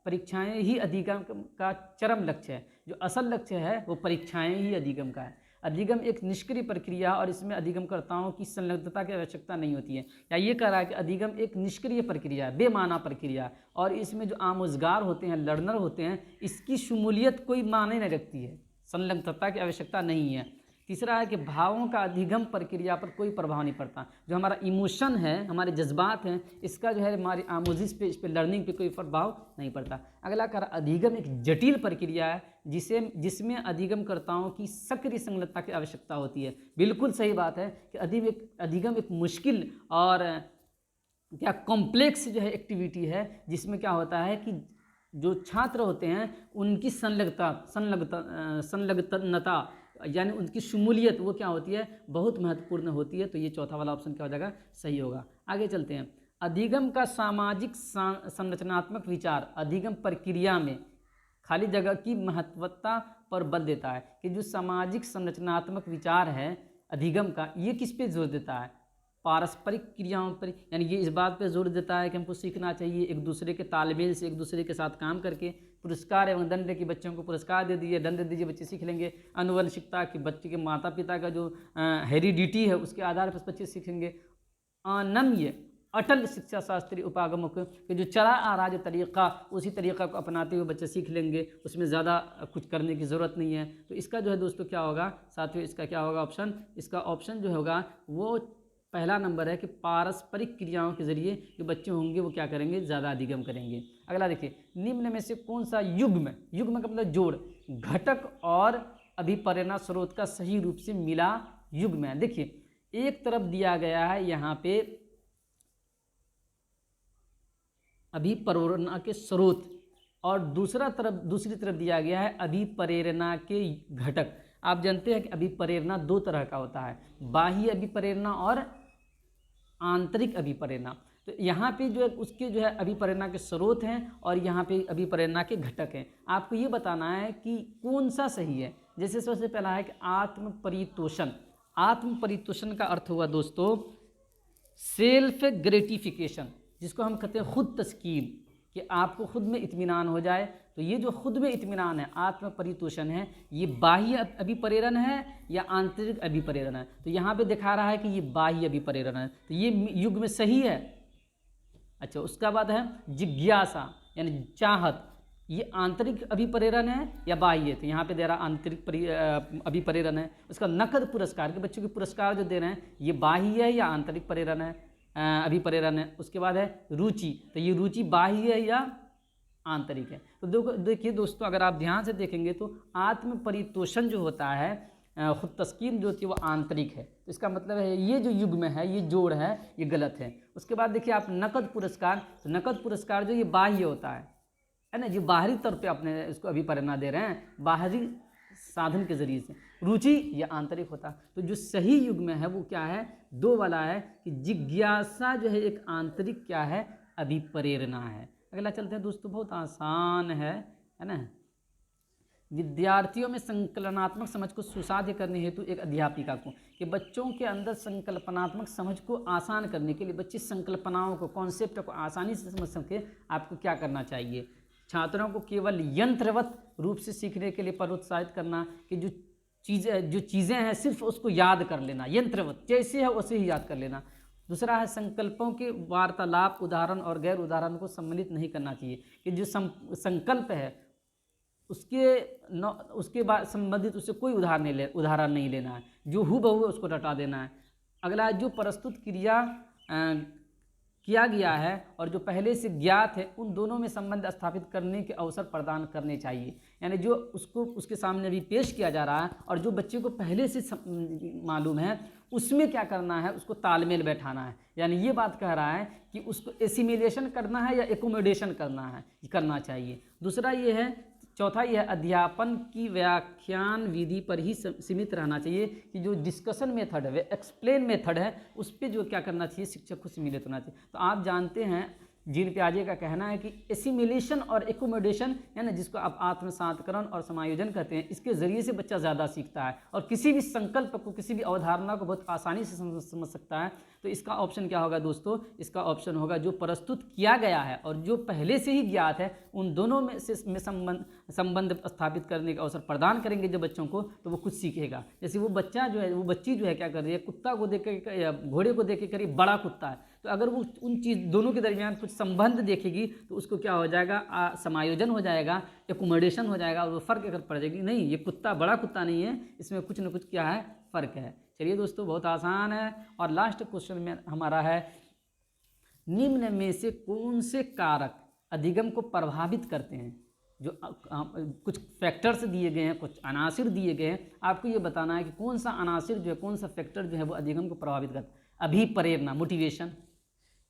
परीक्षाएं ही अधिगम का चरम लक्ष्य है। जो असल लक्ष्य है वो परीक्षाएं ही अधिगम का है। अधिगम एक निष्क्रिय प्रक्रिया और इसमें अधिगमकर्ताओं की संलग्नता की आवश्यकता नहीं होती है। या ये कह रहा है कि अधिगम एक निष्क्रिय प्रक्रिया है, बेमाना प्रक्रिया, और इसमें जो आमोजगार होते हैं, लर्नर होते हैं, इसकी शमूलियत कोई मायने नहीं रखती है, संलग्नता की आवश्यकता नहीं है। तीसरा है कि भावों का अधिगम प्रक्रिया पर कोई प्रभाव नहीं पड़ता। जो हमारा इमोशन है, हमारे जज्बात हैं, इसका जो है हमारी आमोजिश पे, इस पर लर्निंग पे कोई प्रभाव नहीं पड़ता। अगला कर अधिगम एक जटिल प्रक्रिया है जिसमें अधिगमकर्ताओं की सक्रिय संलग्नता की आवश्यकता होती है। बिल्कुल सही बात है कि अधिगम एक मुश्किल और क्या कॉम्प्लेक्स जो है एक्टिविटी है, जिसमें क्या होता है कि जो छात्र होते हैं उनकी संलग्नता यानी उनकी शमूलियत वो क्या होती है, बहुत महत्वपूर्ण होती है। तो ये चौथा वाला ऑप्शन क्या हो जाएगा, सही होगा। आगे चलते हैं। अधिगम का सामाजिक संरचनात्मक विचार अधिगम प्रक्रिया में खाली जगह की महत्वता पर बल देता है कि जो सामाजिक संरचनात्मक विचार है अधिगम का, ये किस पे जोर देता है, पारस्परिक क्रियाओं पर। यानी ये इस बात पर जोर देता है कि हमको सीखना चाहिए एक दूसरे के तालमेल से, एक दूसरे के साथ काम करके। पुरस्कार एवं दंड की बच्चों को पुरस्कार दे दीजिए, दंड दीजिए, बच्चे सीख लेंगे। अनुवंशिकता की बच्चे के माता पिता का जो हेरिडिटी है उसके आधार पर बच्चे सीखेंगे। अनन्य अटल शिक्षा शास्त्रीय उपागमों के जो चला आ रहा जो तरीक़ा, उसी तरीक़ा को अपनाते हुए बच्चे सीख लेंगे, उसमें ज़्यादा कुछ करने की ज़रूरत नहीं है। तो इसका जो है दोस्तों क्या होगा, साथियों इसका क्या होगा ऑप्शन, इसका ऑप्शन जो होगा वो पहला नंबर है कि पारस्परिक क्रियाओं के जरिए जो बच्चे होंगे वो क्या करेंगे, ज़्यादा अधिगम करेंगे। अगला देखिए, निम्न में से कौन सा युग्म का मतलब जोड़, घटक और अभिप्रेरणा स्रोत का सही रूप से मिला युग्म है। देखिए एक तरफ दिया गया है यहाँ पे अभिप्रेरणा के स्रोत और दूसरी तरफ दिया गया है अभिप्रेरणा के घटक। आप जानते हैं कि अभिप्रेरणा दो तरह का होता है, बाह्य अभिप्रेरणा और आंतरिक अभिप्रेरणा। तो यहाँ पे जो है उसके जो है अभिप्रेरणा के स्रोत हैं और यहाँ पे अभिप्रेरणा के घटक हैं। आपको ये बताना है कि कौन सा सही है। जैसे सबसे पहला है कि आत्म परितोषण। आत्म परितोषण का अर्थ हुआ दोस्तों सेल्फ ग्रेटिफिकेशन, जिसको हम कहते हैं खुद तस्कीन, कि आपको खुद में इत्मीनान हो जाए। तो ये जो खुद में इत्मीनान है, आत्म परितोषण है, ये बाह्य अभिप्रेरण है या आंतरिक अभिप्रेरण है। तो यहाँ पे दिखा रहा है कि ये बाह्य अभिप्रेरण है, तो ये युग में सही है। अच्छा, उसका बाद है जिज्ञासा यानी चाहत, ये आंतरिक अभिप्रेरण है या बाह्य। तो यहाँ पे दे रहा आंतरिक अभिप्रेरण है। उसका नकद पुरस्कार के बच्चों के पुरस्कार जो दे रहे हैं, ये बाह्य है या आंतरिक प्रेरण है, अभिप्रेरण है। उसके बाद है रुचि, तो ये रुचि बाह्य है या आंतरिक है। तो देखिए दोस्तों, अगर आप ध्यान से देखेंगे तो आत्म परितोषण जो होता है, खुद तस्कीन जो होती है वो आंतरिक है। तो इसका मतलब है ये जो युग्म है, ये जोड़ है, ये गलत है। उसके बाद देखिए आप नकद पुरस्कार, तो नकद पुरस्कार जो ये बाह्य होता है ना, जो बाहरी तौर पे अपने इसको अभिप्रेरणा दे रहे हैं, बाहरी साधन के जरिए से। रुचि ये आंतरिक होता। तो जो सही युग्म है वो क्या है, दो वाला है कि जिज्ञासा जो है एक आंतरिक क्या है, अभिप्रेरणा है। अगला चलते हैं दोस्तों, बहुत आसान है ना। विद्यार्थियों में संकलनात्मक समझ को सुसाध्य करने हेतु एक अध्यापिका को कि बच्चों के अंदर संकल्पनात्मक समझ को आसान करने के लिए बच्चे संकल्पनाओं को, कॉन्सेप्ट को आसानी से समझ सके, आपको क्या करना चाहिए। छात्रों को केवल यंत्रवत रूप से सीखने के लिए प्रोत्साहित करना कि जो चीज़ें हैं सिर्फ उसको याद कर लेना, यंत्रवत जैसे है वैसे ही याद कर लेना। दूसरा है संकल्पों के वार्तालाप, उदाहरण और गैर उदाहरण को सम्मिलित नहीं करना चाहिए कि जो संकल्प है उसके बाद संबंधित उससे कोई उदाहरण नहीं लेना है, जो हूबहू उसको रटा देना है। अगला है जो प्रस्तुत क्रिया किया गया है और जो पहले से ज्ञात है उन दोनों में संबंध स्थापित करने के अवसर प्रदान करने चाहिए। यानी जो उसके सामने अभी पेश किया जा रहा है और जो बच्चे को पहले से मालूम है उसमें क्या करना है, उसको तालमेल बैठाना है। यानी ये बात कह रहा है कि उसको एसिमिलेशन करना है या एकोमोडेशन करना चाहिए। दूसरा ये है, चौथा यह अध्यापन की व्याख्यान विधि पर ही सीमित रहना चाहिए कि जो डिस्कशन मेथड है, एक्सप्लेन मेथड है, उस पर जो क्या करना चाहिए, शिक्षक को सम्मिलित होना चाहिए। तो आप जानते हैं जीन प्याजे का कहना है कि एसिमिलेशन और एकोमोडेशन है ना, जिसको आप आत्मसातकरण और समायोजन कहते हैं, इसके ज़रिए से बच्चा ज़्यादा सीखता है और किसी भी संकल्प को, किसी भी अवधारणा को बहुत आसानी से समझ सकता है। तो इसका ऑप्शन क्या होगा दोस्तों, इसका ऑप्शन होगा जो प्रस्तुत किया गया है और जो पहले से ही ज्ञात है उन दोनों में संबंध स्थापित करने का अवसर प्रदान करेंगे जब बच्चों को, तो वो कुछ सीखेगा। जैसे वो बच्चा जो है, वो बच्ची जो है क्या कर रही है, कुत्ता को देख के या घोड़े को देख के करीब बड़ा कुत्ता है, तो अगर वो उन दोनों के दरमियान कुछ संबंध देखेगी तो उसको क्या हो जाएगा, समायोजन हो जाएगा, एकोमोडेशन हो जाएगा और वो फ़र्क अगर पड़ जाएगी, नहीं ये कुत्ता बड़ा कुत्ता नहीं है, इसमें कुछ न कुछ क्या है, फ़र्क है। चलिए दोस्तों, बहुत आसान है। और लास्ट क्वेश्चन में हमारा है, निम्न में से कौन से कारक अधिगम को प्रभावित करते हैं? जो कुछ फैक्टर्स दिए गए हैं, कुछ अनासिर दिए गए हैं, आपको ये बताना है कि कौन सा अनासिर जो है, कौन सा फैक्टर जो है वो अधिगम को प्रभावित करता है। अभिप्रेरणा, मोटिवेशन,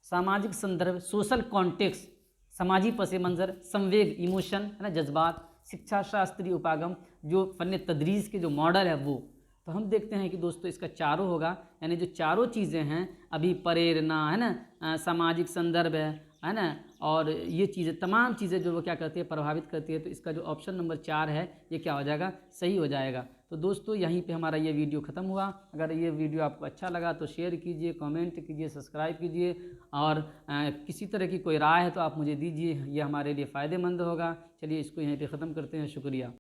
सामाजिक संदर्भ, सोशल कॉन्टेक्स्ट, समाजी पस मंज़र, संवेग, इमोशन, है ना, जज्बात, शिक्षा शास्त्रीय उपागम, जो फ़न तदरीस के जो मॉडल है वो। तो हम देखते हैं कि दोस्तों इसका चारों होगा, यानी जो चारों चीज़ें हैं, अभिप्रेरणा, है ना, सामाजिक संदर्भ है ना, और ये चीज़ें, तमाम चीज़ें जो वो क्या करती है, प्रभावित करती है। तो इसका जो ऑप्शन नंबर 4 है ये क्या हो जाएगा, सही हो जाएगा। तो दोस्तों यहीं पे हमारा ये वीडियो ख़त्म हुआ। अगर ये वीडियो आपको अच्छा लगा तो शेयर कीजिए, कमेंट कीजिए, सब्सक्राइब कीजिए, और किसी तरह की कोई राय है तो आप मुझे दीजिए, ये हमारे लिए फ़ायदेमंद होगा। चलिए इसको यहीं पे ख़त्म करते हैं, शुक्रिया।